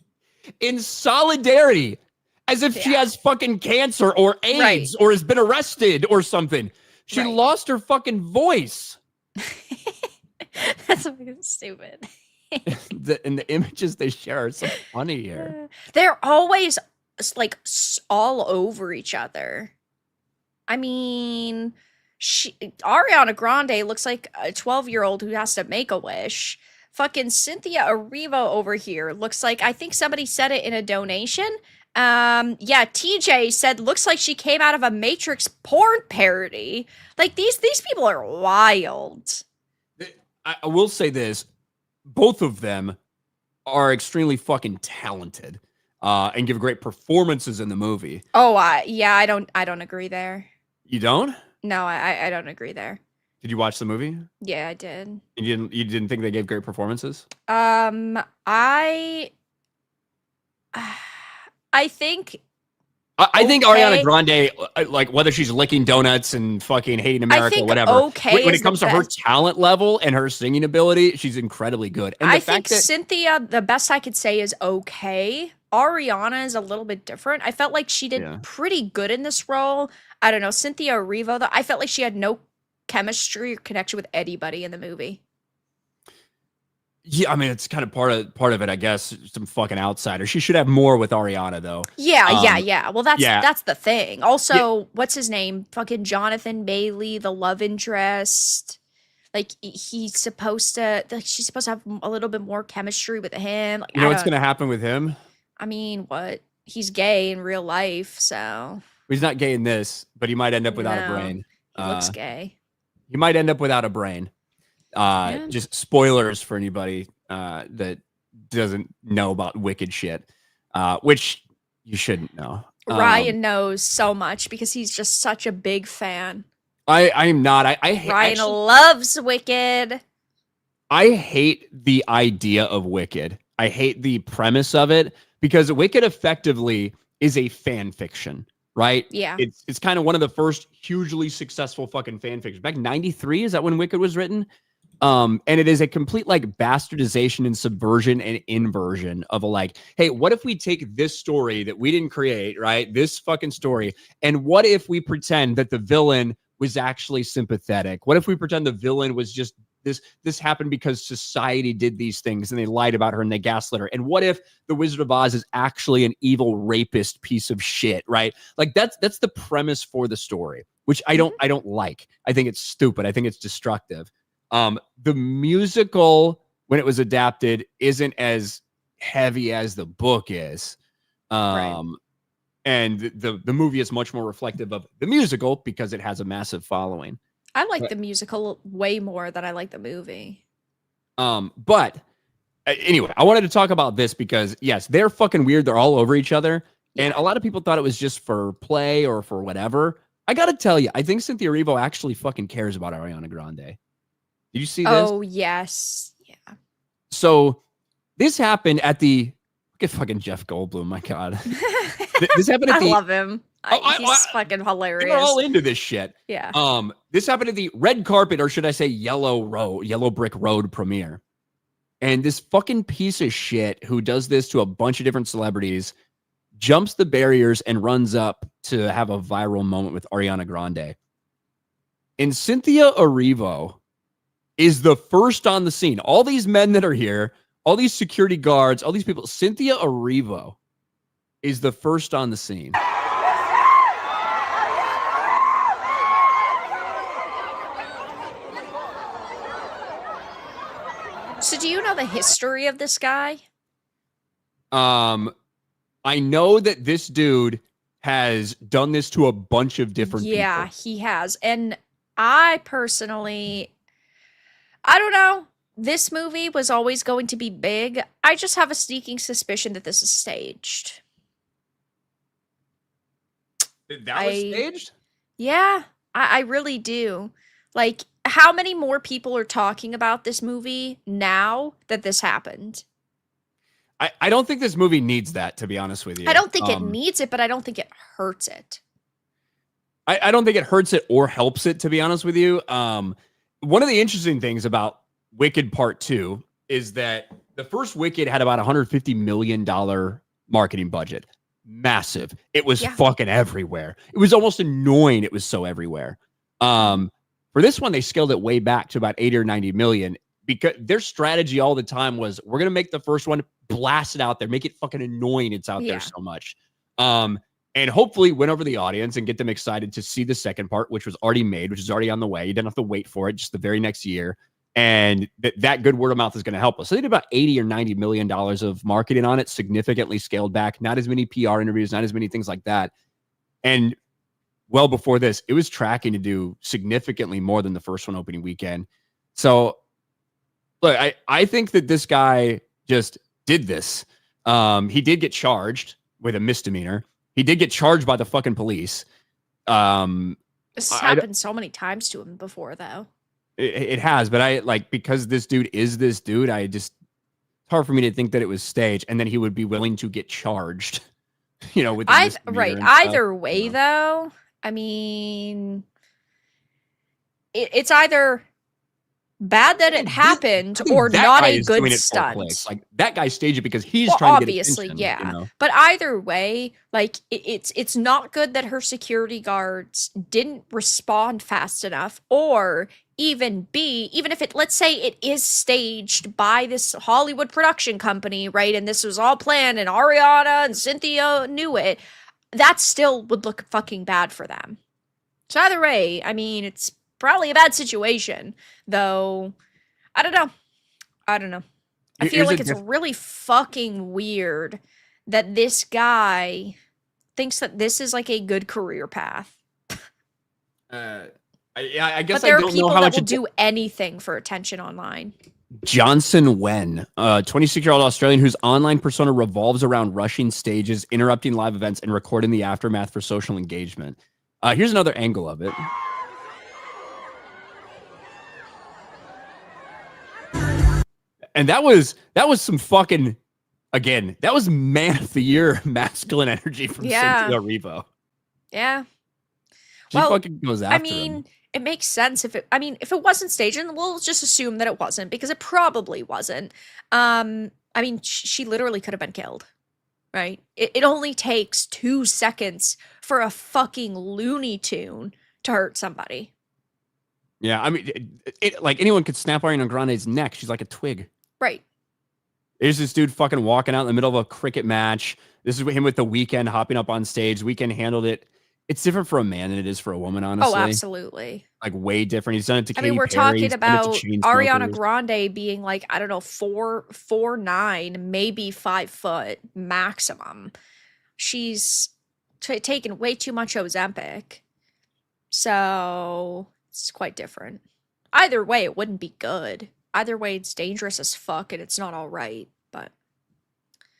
In solidarity, as if she Yeah. has fucking cancer or AIDS or has been arrested or something. She Right. lost her fucking voice. That's fucking stupid. And the images they share are so funny here. They're always like all over each other. I mean, Ariana Grande looks like a 12-year-old who has to make a wish. Fucking Cynthia Erivo over here looks like, I think somebody said it in a donation. Yeah, TJ said looks like she came out of a Matrix porn parody. Like these people are wild. I will say this. Both of them are extremely fucking talented and give great performances in the movie. Oh, yeah, I don't agree there. You don't? No, I don't agree there. Did you watch the movie? Yeah, I did. You didn't think they gave great performances? I think I think okay. Ariana Grande, like whether she's licking donuts and fucking hating America or whatever, okay when it comes to her talent level and her singing ability, she's incredibly good. And I think Cynthia, the best I could say is okay. Ariana is a little bit different. I felt like she did pretty good in this role. I don't know. Cynthia Erivo, though, I felt like she had no chemistry or connection with anybody in the movie. Yeah, I mean, it's kind of part of it, I guess. Some fucking outsider. She should have more with Ariana, though. Yeah. Well, that's the thing. Also, what's his name? Fucking Jonathan Bailey, the love interest. Like she's supposed to have a little bit more chemistry with him. Like, you know what's gonna happen with him? I mean, what? He's gay in real life, so he's not gay in this, but he might end up without a brain. He looks gay. He might end up without a brain. Just spoilers for anybody that doesn't know about Wicked shit, which you shouldn't know. Ryan knows so much because he's just such a big fan. I am not. Ryan loves Wicked. I hate the idea of Wicked. I hate the premise of it because Wicked effectively is a fan fiction, right? Yeah. It's kind of one of the first hugely successful fucking fan fictions. Back in 93, is that when Wicked was written? And it is a complete like bastardization and subversion and inversion of a like, hey, what if we take this story that we didn't create, right? This fucking story. And what if we pretend that the villain was actually sympathetic? What if we pretend the villain was just this happened because society did these things and they lied about her and they gaslit her? And what if the Wizard of Oz is actually an evil rapist piece of shit, right? Like that's the premise for the story, which I don't like. I think it's stupid. I think it's destructive. The musical, when it was adapted, isn't as heavy as the book is. Right. And the movie is much more reflective of the musical because it has a massive following. I like the musical way more than I like the movie. But anyway, I wanted to talk about this because, yes, they're fucking weird. They're all over each other. Yeah. And a lot of people thought it was just for play or for whatever. I got to tell you, I think Cynthia Erivo actually fucking cares about Ariana Grande. Did you see this? Oh, yes. Yeah. So this happened at the... Look at fucking Jeff Goldblum. My God. This happened at I love him. He's fucking hilarious. We're all into this shit. Yeah. This happened at the red carpet, or should I say yellow brick road premiere. And this fucking piece of shit who does this to a bunch of different celebrities jumps the barriers and runs up to have a viral moment with Ariana Grande. And Cynthia Erivo is the first on the scene. All these men that are here, all these security guards, all these people, Cynthia Erivo is the first on the scene. So do you know the history of this guy? I know that this dude has done this to a bunch of different people. Yeah, he has. And I personally, I don't know. This movie was always going to be big. I just have a sneaking suspicion that this is staged. That was staged? Yeah, I really do. Like, how many more people are talking about this movie now that this happened? I don't think this movie needs that, to be honest with you. I don't think it needs it, but I don't think it hurts it. I don't think it hurts it or helps it, to be honest with you. One of the interesting things about Wicked Part 2 is that the first Wicked had about $150 million marketing budget. Massive. It was fucking everywhere. It was almost annoying. It was so everywhere. For this one, they scaled it way back to about 80 or 90 million because their strategy all the time was we're going to make the first one, blast it out there, make it fucking annoying. It's out there so much. And hopefully win over the audience and get them excited to see the second part, which was already made, which is already on the way. You didn't have to wait for it just the very next year. And that good word of mouth is going to help us. So they did about 80 or 90 million dollars of marketing on it, significantly scaled back, not as many PR interviews, not as many things like that. And well before this, it was tracking to do significantly more than the first one opening weekend. So look, I think that this guy just did this. He did get charged with a misdemeanor. He did get charged by the fucking police. This happened so many times to him before, though. It has, but because this dude is this dude, it's hard for me to think that it was staged, and then he would be willing to get charged, with the right. Either way, though, I mean, it's either bad that it happened or not a good stunt. Like that guy staged it because he's trying to get attention, yeah. But either way, it's not good that her security guards didn't respond fast enough, or even if let's say it is staged by this Hollywood production company, right? And this was all planned and Ariana and Cynthia knew it, that still would look fucking bad for them. So either way, I mean, it's probably a bad situation, though. I don't know. I feel like it's really fucking weird that this guy thinks that this is like a good career path. I guess but there are people that will do anything for attention online. Johnson Wen, 26-year-old Australian whose online persona revolves around rushing stages, interrupting live events, and recording the aftermath for social engagement. Here's another angle of it. And that was some fucking, again, that was man of the year masculine energy from Cynthia Erivo. Yeah. She fucking goes after him. It makes sense if it wasn't staged, and we'll just assume that it wasn't, because it probably wasn't. She literally could have been killed, right? It only takes 2 seconds for a fucking Looney Tune to hurt somebody. Yeah, I mean, like anyone could snap Ariana Grande's neck. She's like a twig. Right. There's this dude fucking walking out in the middle of a cricket match. This is him with The Weeknd hopping up on stage. Weeknd handled it. It's different for a man than it is for a woman, honestly. Oh, absolutely. Like way different. He's done it to Katy Perry. We're talking about Ariana Grande being like, I don't know, 4'9", maybe 5 foot maximum. She's taken way too much Ozempic. So it's quite different. Either way, it wouldn't be good. Either way, it's dangerous as fuck, and it's not all right. But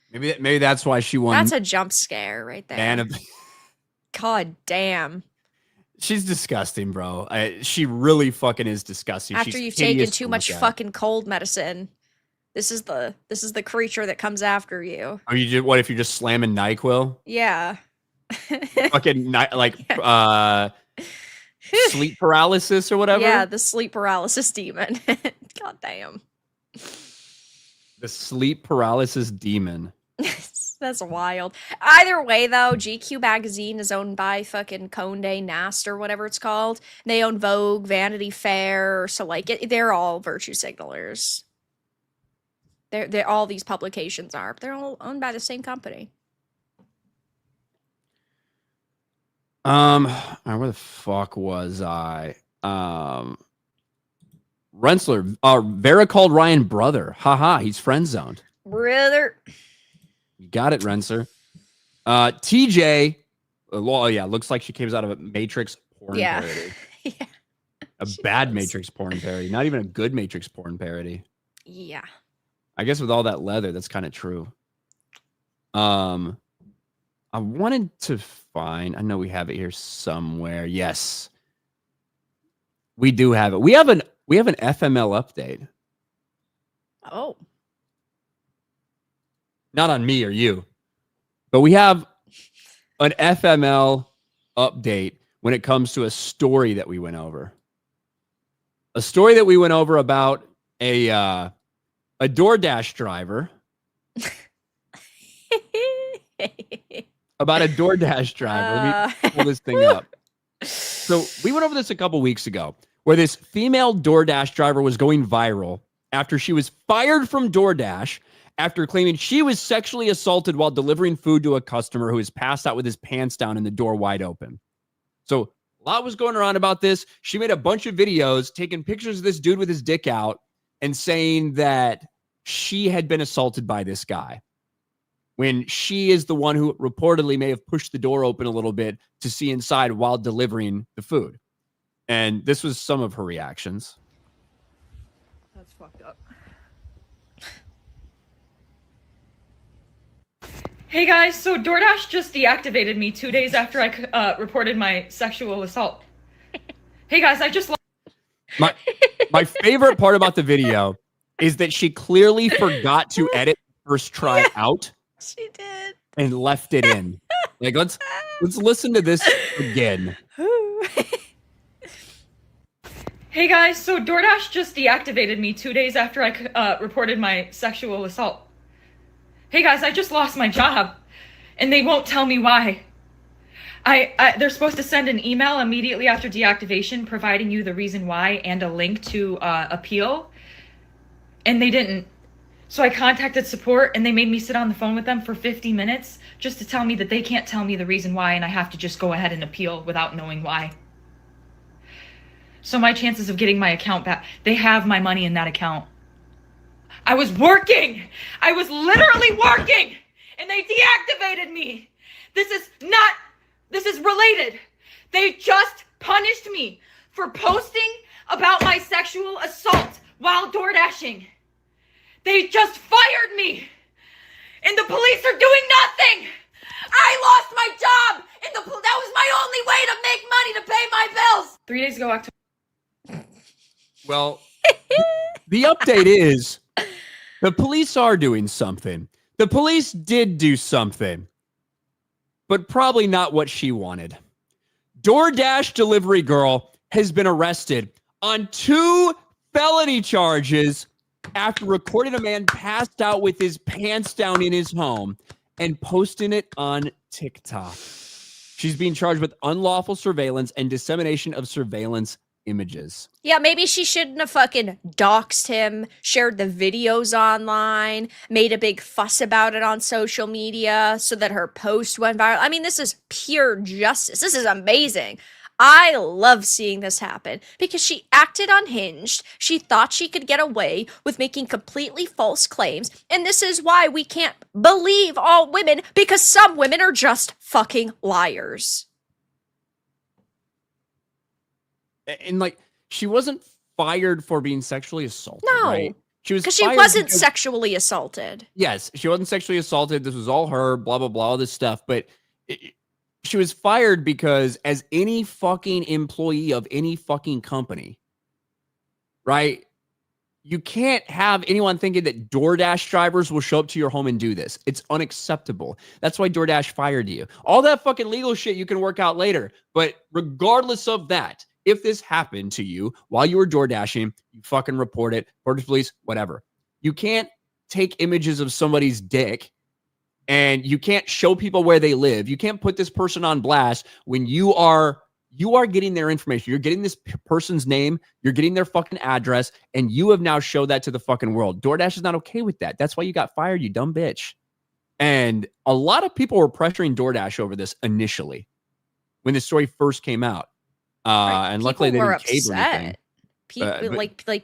maybe that's why she won. That's a jump scare right there. God damn. She's disgusting, bro. She really fucking is disgusting. After you've taken too much fucking cold medicine, this is the creature that comes after you. Oh, what if you're just slamming NyQuil? Yeah. Fucking sleep paralysis or whatever. Yeah, the sleep paralysis demon. God damn. The sleep paralysis demon. That's wild. Either way, though, GQ magazine is owned by fucking Condé Nast or whatever it's called. They own Vogue, Vanity Fair, so they're all virtue signalers. They're all these publications are. They're all owned by the same company. Where the fuck was I? Rensselaer. Vera called Ryan brother. Haha, he's friend zoned. Brother. You got it, Rensselaer. TJ. Looks like she came out of a Matrix porn parody. Yeah. A bad Matrix porn parody. Not even a good Matrix porn parody. Yeah. I guess with all that leather, that's kind of true. I wanted to find, I know we have it here somewhere. Yes. We do have it. We have an FML update. Oh. Not on me or you, but we have an FML update when it comes to a story that we went over. A story that we went over about a DoorDash driver. About a DoorDash driver. Let me pull this thing up. So we went over this a couple weeks ago, where this female DoorDash driver was going viral after she was fired from DoorDash after claiming she was sexually assaulted while delivering food to a customer who was passed out with his pants down and the door wide open. So a lot was going around about this. She made a bunch of videos taking pictures of this dude with his dick out and saying that she had been assaulted by this guy, when she is the one who reportedly may have pushed the door open a little bit to see inside while delivering the food. And this was some of her reactions. That's fucked up. Hey guys, so DoorDash just deactivated me 2 days after I reported my sexual assault. Hey guys, I just My favorite part about the video is that she clearly forgot to edit the first try out. She did. And left it in. Like, let's listen to this again. Hey guys, so DoorDash just deactivated me 2 days after I reported my sexual assault. Hey guys, I just lost my job, and they won't tell me why. They're supposed to send an email immediately after deactivation providing you the reason why and a link to appeal, and they didn't. So I contacted support, and they made me sit on the phone with them for 50 minutes just to tell me that they can't tell me the reason why, and I have to just go ahead and appeal without knowing why. So my chances of getting my account back, they have my money in that account. I was working! I was literally working! And they deactivated me! This is related. They just punished me for posting about my sexual assault while door dashing. They just fired me! And the police are doing nothing! I lost my job! And that was my only way to make money to pay my bills! 3 days ago, October. Well, the update is the police are doing something. The police did do something, but probably not what she wanted. DoorDash delivery girl has been arrested on 2 felony charges after recording a man passed out with his pants down in his home and posting it on TikTok. She's being charged with unlawful surveillance and dissemination of surveillance images. Yeah, maybe she shouldn't have fucking doxed him, shared the videos online, made a big fuss about it on social media so that her post went viral. I mean, this is pure justice. This is amazing. I love seeing this happen because she acted unhinged. She thought she could get away with making completely false claims. And this is why we can't believe all women, because some women are just fucking liars. And like, she wasn't fired for being sexually assaulted. No, right? She was because she fired wasn't because, sexually assaulted. Yes, she wasn't sexually assaulted. This was all her, blah, blah, blah, all this stuff. But she was fired because, as any fucking employee of any fucking company, right? You can't have anyone thinking that DoorDash drivers will show up to your home and do this. It's unacceptable. That's why DoorDash fired you. All that fucking legal shit you can work out later. But regardless of that, if this happened to you while you were door dashing, you fucking report it, report it to police, whatever. You can't take images of somebody's dick and you can't show people where they live. You can't put this person on blast when you are getting their information. You're getting this person's name, you're getting their fucking address, and you have now showed that to the fucking world. DoorDash is not okay with that. That's why you got fired, you dumb bitch. And a lot of people were pressuring DoorDash over this initially when this story first came out. And luckily they didn't cave or anything.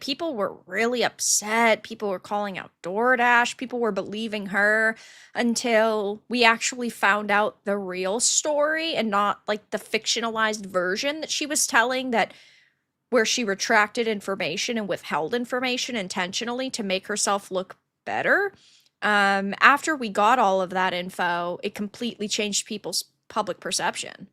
People were really upset. People were calling out DoorDash. People were believing her until we actually found out the real story and not like the fictionalized version that she was telling, that where she retracted information and withheld information intentionally to make herself look better. After we got all of that info, it completely changed people's public perception.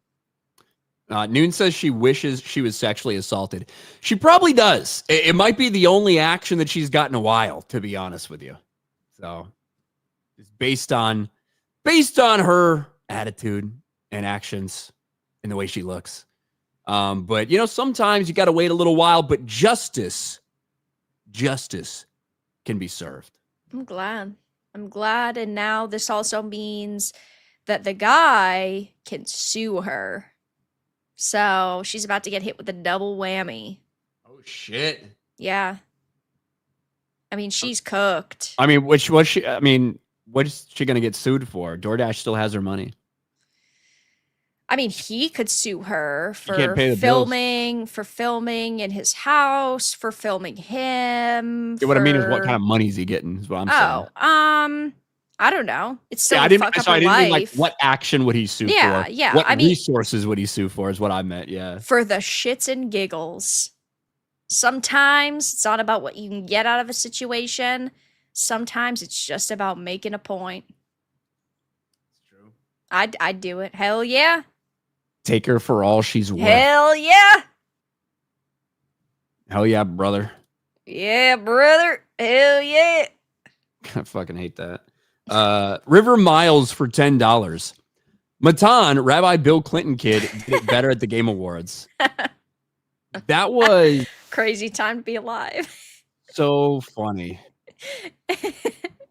Noon says she wishes she was sexually assaulted. She probably does. It might be the only action that she's got in a while, to be honest with you. So it's based on her attitude and actions and the way she looks. But you know, sometimes you got to wait a little while, but justice can be served. I'm glad. And now this also means that the guy can sue her So she's about to get hit with a double whammy. Oh shit. Yeah. I mean, she's cooked. I mean, what's she gonna get sued for? DoorDash still has her money. I mean, he could sue her for can't pay the filming in his house, for filming him. Yeah, what I mean is, what kind of money is he getting? Is what I'm saying. I don't know. It's still I a didn't. fuck up So I her didn't mean like life. what action would he sue Yeah, for? yeah, What I mean- resources would he sue for? Is what I meant. Yeah. For the shits and giggles. Sometimes it's not about what you can get out of a situation. Sometimes it's just about making a point. It's true. I'd do it. Hell yeah. Take her for all she's worth. Hell yeah. Hell yeah, brother. Yeah, brother. Hell yeah. I fucking hate that. River Miles for $10. Matan, Rabbi Bill Clinton kid, did it better at the Game Awards. That was Crazy time to be alive. so funny. How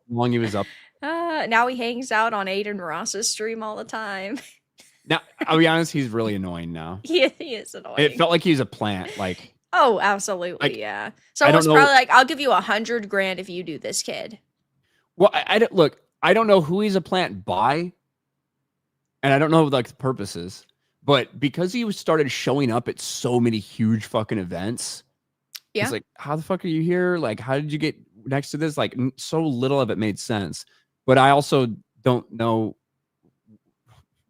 long he was up. Now he hangs out on Aiden Ross's stream all the time. Now, I'll be honest, he's really annoying now. he is annoying. It felt like he was a plant. Like, Oh, absolutely, Like, yeah. I don't Someone's know- probably like, "I'll give you $100,000 if you do this, kid." well, I don't look. I don't know who he's a plant by, and I don't know like the purposes. But because he started showing up at so many huge fucking events, Yeah. it's like, how the fuck are you here? Like, how did you get next to this? Like, so little of it made sense. But I also don't know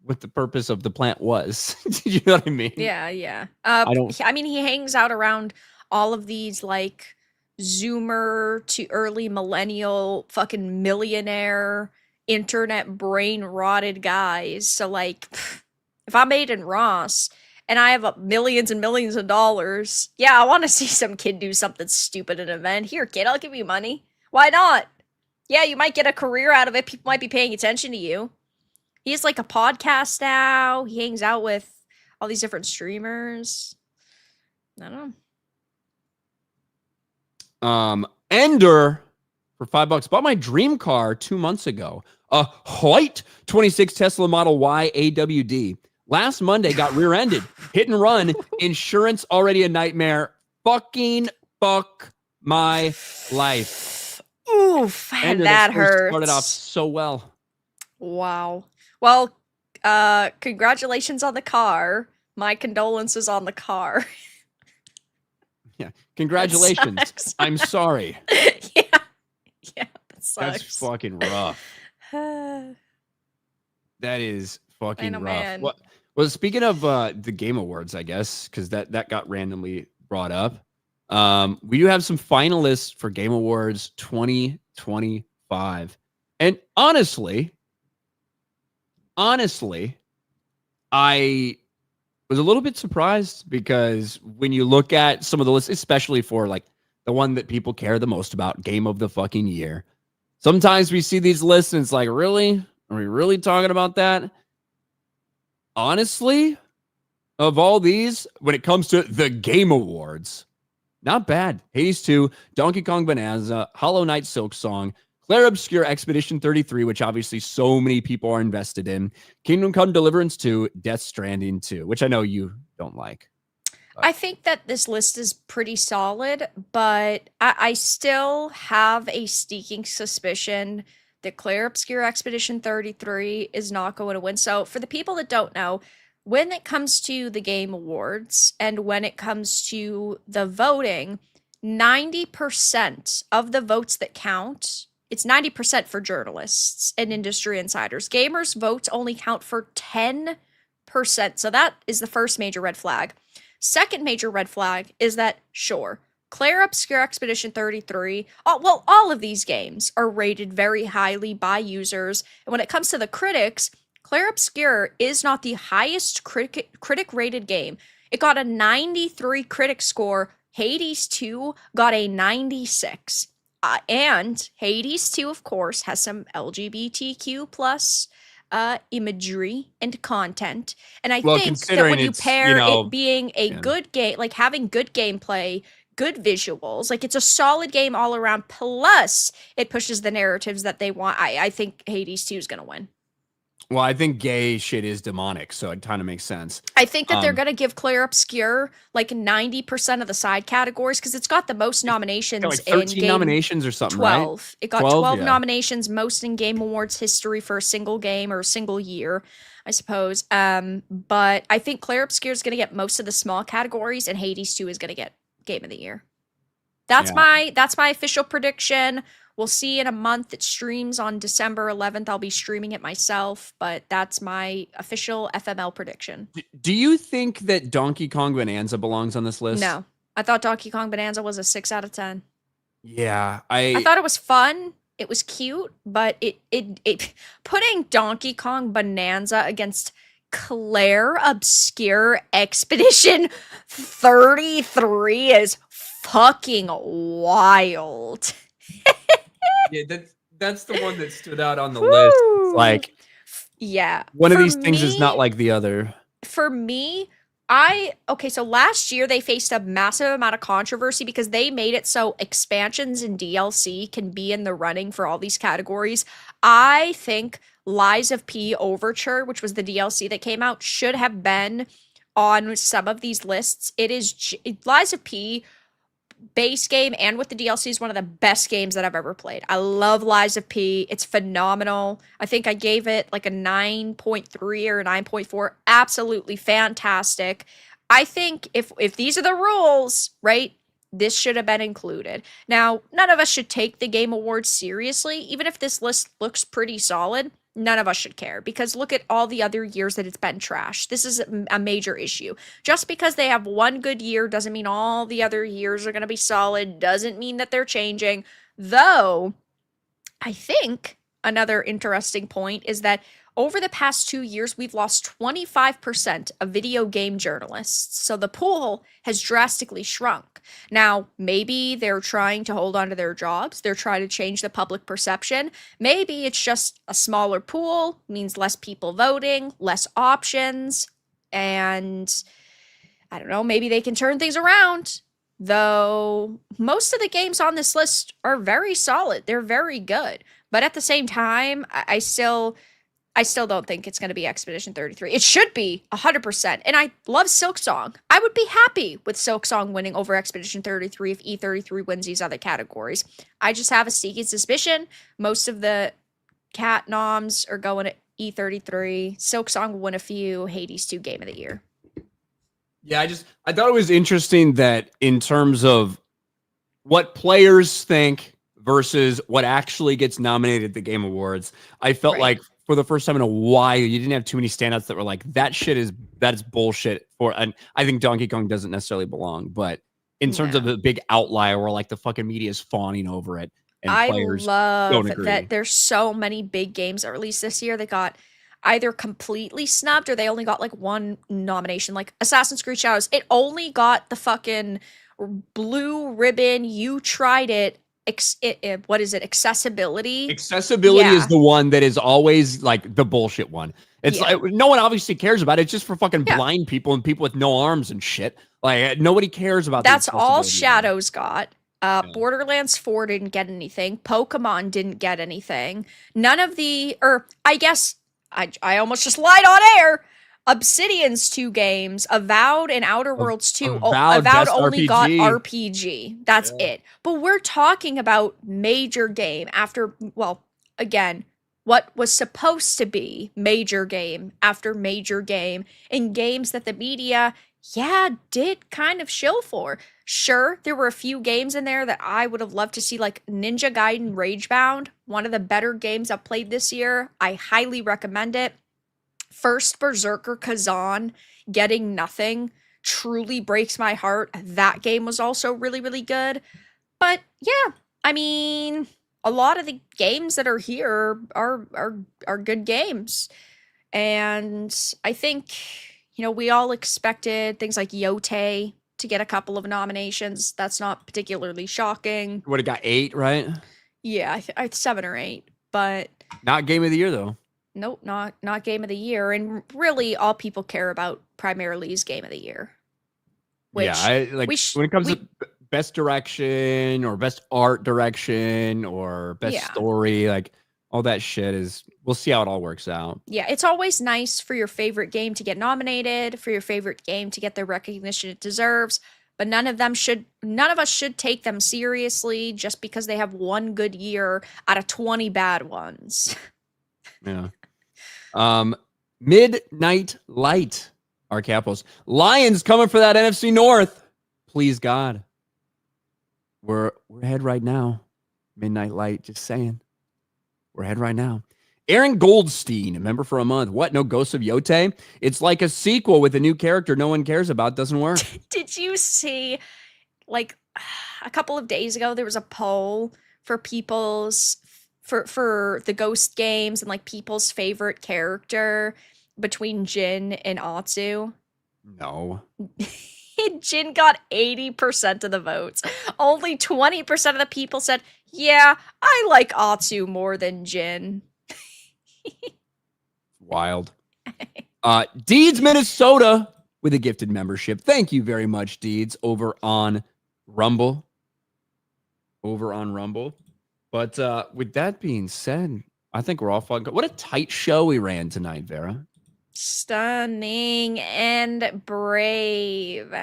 what the purpose of the plant was. You know what I mean? Yeah, yeah. I don't- I mean, he hangs out around all of these like Zoomer to early millennial fucking millionaire internet brain rotted guys. So like, if I'm Aiden Ross and I have millions and millions of dollars, yeah, I want to see some kid do something stupid at an event. Here, kid, I'll give you money. Why not? Yeah, you might get a career out of it. People might be paying attention to you. He has like a podcast now. He hangs out with all these different streamers. I don't know. Ender for $5 bought my dream car 2 months ago. A white 26 Tesla Model Y AWD. Last Monday got rear-ended, hit and run. Insurance already a nightmare. Fucking fuck my life. Oof, Ender, that this first hurts. started off so well. Wow. Well, congratulations on the car. My condolences on the car. Yeah, congratulations. sucks. I'm sorry. yeah, that That's sucks. fucking rough. That is fucking know, rough. man. Well, speaking of the Game Awards, I guess, because that got randomly brought up. We do have some finalists for Game Awards 2025. And honestly, I was a little bit surprised because when you look at some of the lists, especially for like the one that people care the most about, Game of the fucking Year, sometimes we see these lists and it's like, really? Are we really talking about that? Honestly, of all these, when it comes to the Game Awards, not bad. Hades 2, Donkey Kong Bonanza, Hollow Knight Silksong, Claire Obscure Expedition 33, which obviously so many people are invested in, Kingdom Come Deliverance 2, Death Stranding 2, which I know you don't like. I think that this list is pretty solid, but I still have a sneaking suspicion that Claire Obscure Expedition 33 is not going to win. So, for the people that don't know, when it comes to the Game Awards and when it comes to the voting, 90% of the votes that count, it's 90% for journalists and industry insiders. Gamers' votes only count for 10%. So, that is the first major red flag. Second major red flag is that, sure, Claire Obscure Expedition 33, all of these games are rated very highly by users. And when it comes to the critics, Claire Obscure is not the highest critic-rated game. It got a 93 critic score. Hades 2 got a 96. And Hades 2, of course, has some LGBTQ plus imagery and content. And I think that considering when you it's, pair you know, it being a good game, like having good gameplay, good visuals, like it's a solid game all around, plus it pushes the narratives that they want, I think Hades 2 is going to win. Well, I think gay shit is demonic, so it kind of makes sense. I think that they're going to give Claire Obscure like 90% of the side categories because it's got the most nominations Got like in 13 game nominations or something, 12. right? It got 12, 12 yeah. nominations, most in Game Awards history for a single game or a single year, I suppose. But I think Claire Obscure is going to get most of the small categories, and Hades 2 is going to get Game of the Year. That's Yeah. my official prediction. We'll see in a month. It streams on December 11th. I'll be streaming it myself, but that's my official FML prediction. Do you think that Donkey Kong Bonanza belongs on this list? No, I thought Donkey Kong Bonanza was a 6 out of 10. Yeah, I thought it was fun. It was cute, but it putting Donkey Kong Bonanza against Claire Obscure Expedition 33 is fucking wild. Yeah, that's the one that stood out on the Woo. list. It's like Yeah. one of For these things is not me- like the other. For me, so last year they faced a massive amount of controversy because they made it so expansions and DLC can be in the running for all these categories. I think Lies of P Overture, which was the DLC that came out, should have been on some of these lists. Lies of P base game and with the DLC is one of the best games that I've ever played. I love Lies of P. It's phenomenal. I think I gave it like a 9.3 or a 9.4. Absolutely fantastic. I think if these are the rules, right? This should have been included. Now, none of us should take the Game Awards seriously. Even if this list looks pretty solid, none of us should care because look at all the other years that it's been trash. This is a major issue. Just because they have one good year doesn't mean all the other years are going to be solid, doesn't mean that they're changing. Though, I think another interesting point is that over the past 2 years, we've lost 25% of video game journalists. So the pool has drastically shrunk. Now, maybe they're trying to hold on to their jobs. They're trying to change the public perception. Maybe it's just a smaller pool, means less people voting, less options. And I don't know, maybe they can turn things around. Though most of the games on this list are very solid. They're very good. But at the same time, I still don't think it's going to be Expedition 33. It should be 100%. And I love Silksong. I would be happy with Silksong winning over Expedition 33 if E33 wins these other categories. I just have a sneaky suspicion most of the cat noms are going at E33. Silksong will win a few. Hades 2 Game of the Year. Yeah, I thought it was interesting that in terms of what players think versus what actually gets nominated at the Game Awards, I felt like for the first time in a while, you didn't have too many standouts that were like, that is bullshit. And I think Donkey Kong doesn't necessarily belong, but in terms of a big outlier where like the fucking media is fawning over it and players don't agree. That there's so many big games that released this year that got either completely snubbed or they only got like one nomination. Like Assassin's Creed Shadows, it only got the fucking blue ribbon. You tried it. What is it? Accessibility. Accessibility is the one that is always like the bullshit one. It's like no one obviously cares about it. It's just for fucking blind people and people with no arms and shit. Like nobody cares about. That's all Shadows got. Borderlands 4 didn't get anything. Pokemon didn't get anything. None of the, or I guess I almost just lied on air. Obsidian's 2 games, Avowed and Outer Worlds 2. Avowed only got RPG. That's it. But we're talking about major game after, well, again, what was supposed to be major game after major game in games that the media, did kind of shill for. Sure, there were a few games in there that I would have loved to see, like Ninja Gaiden Ragebound, one of the better games I've played this year. I highly recommend it. First Berserker Kazan getting nothing truly breaks my heart. That game was also really, really good. But yeah, I mean, a lot of the games that are here are good games. And I think, we all expected things like Yote to get a couple of nominations. That's not particularly shocking. Would have got 8, right? Yeah, I 7 or 8, but not Game of the Year though. Nope, not Game of the Year. And really, all people care about primarily is Game of the Year. Which when it comes to best direction or best art direction or best story, like all that shit is, we'll see how it all works out. Yeah, it's always nice for your favorite game to get nominated, for your favorite game to get the recognition it deserves, but none of us should take them seriously just because they have one good year out of 20 bad ones. Yeah. Midnight Light, our Capos. Lions coming for that NFC North. Please, God. We're ahead right now. Midnight Light, just saying. We're ahead right now. Aaron Goldstein, a member for a month. What? No Ghosts of Yote? It's like a sequel with a new character no one cares about. Doesn't work. Did you see, like, a couple of days ago, there was a poll for for the Ghost games and, like, people's favorite character between Jin and Atsu? No. Jin got 80% of the votes. Only 20% of the people said, yeah, I like Atsu more than Jin. Wild. Deeds Minnesota with a gifted membership. Thank you very much, Deeds, over on Rumble. But with that being said, I think we're all fucking. What a tight show we ran tonight, Vera. Stunning and brave.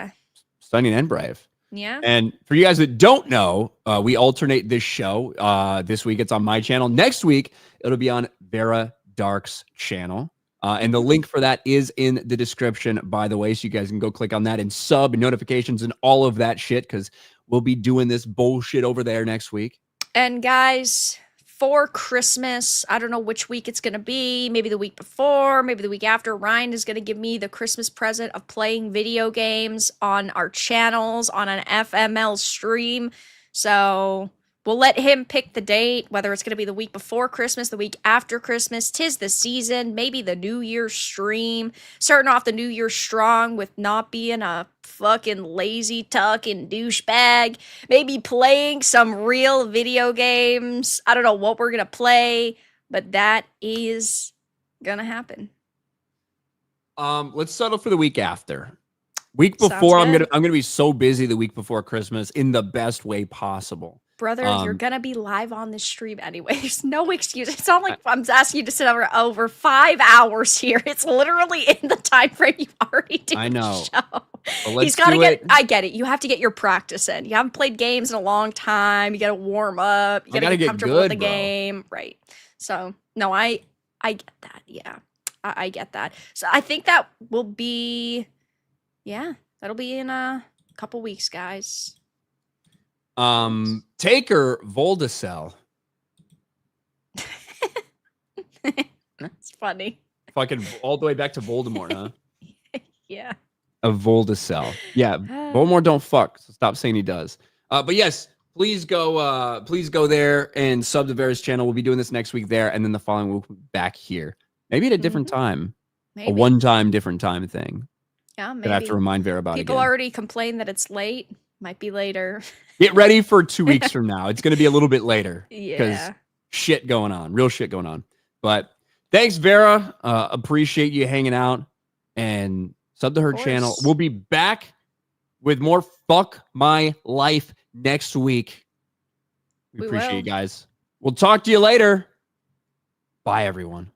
Stunning and brave. Yeah. And for you guys that don't know, we alternate this show. This week it's on my channel. Next week it'll be on Vera Dark's channel. And the link for that is in the description, by the way, so you guys can go click on that and sub and notifications and all of that shit, because we'll be doing this bullshit over there next week. And guys, for Christmas, I don't know which week it's going to be, maybe the week before, maybe the week after, Ryan is going to give me the Christmas present of playing video games on our channels on an FML stream. So we'll let him pick the date, whether it's going to be the week before Christmas, the week after Christmas. 'Tis the season, maybe the New Year's stream. Starting off the New Year strong with not being a fucking lazy tucking douchebag. Maybe playing some real video games. I don't know what we're going to play, but that is going to happen. Let's settle for the week after. Week Sounds before, I'm good. gonna be so busy the week before Christmas in the best way possible. Brother, you're gonna be live on this stream anyway. There's no excuse. It's not like I'm asking you to sit over 5 hours here. It's literally in the time frame you already do. I know. The show. Well, let's He's got to do get. it. I get it. You have to get your practice in. You haven't played games in a long time. You got to warm up. You got to gotta get get comfortable with good, the bro. game, right? So no, I get that. Yeah, I get that. So I think that will be. Yeah, that'll be in a couple weeks, guys. Taker Voldacell. It's funny. Fucking all the way back to Voldemort, huh? Yeah. A Voldacell. Yeah, Voldemort don't fuck. So stop saying he does. But yes, please go there and sub to Vera's channel. We'll be doing this next week there, and then the following week back here. Maybe at a different time. Maybe. A one-time different time thing. Yeah, maybe. That I have to remind Vera about People again. already complain that it's late. Might be later. Get ready for 2 weeks from now. It's going to be a little bit later. Yeah. Shit going on. Real shit going on. But thanks, Vera. Appreciate you hanging out. And sub to her channel. We'll be back with more Fuck My Life next week. We appreciate you guys. We'll talk to you later. Bye, everyone.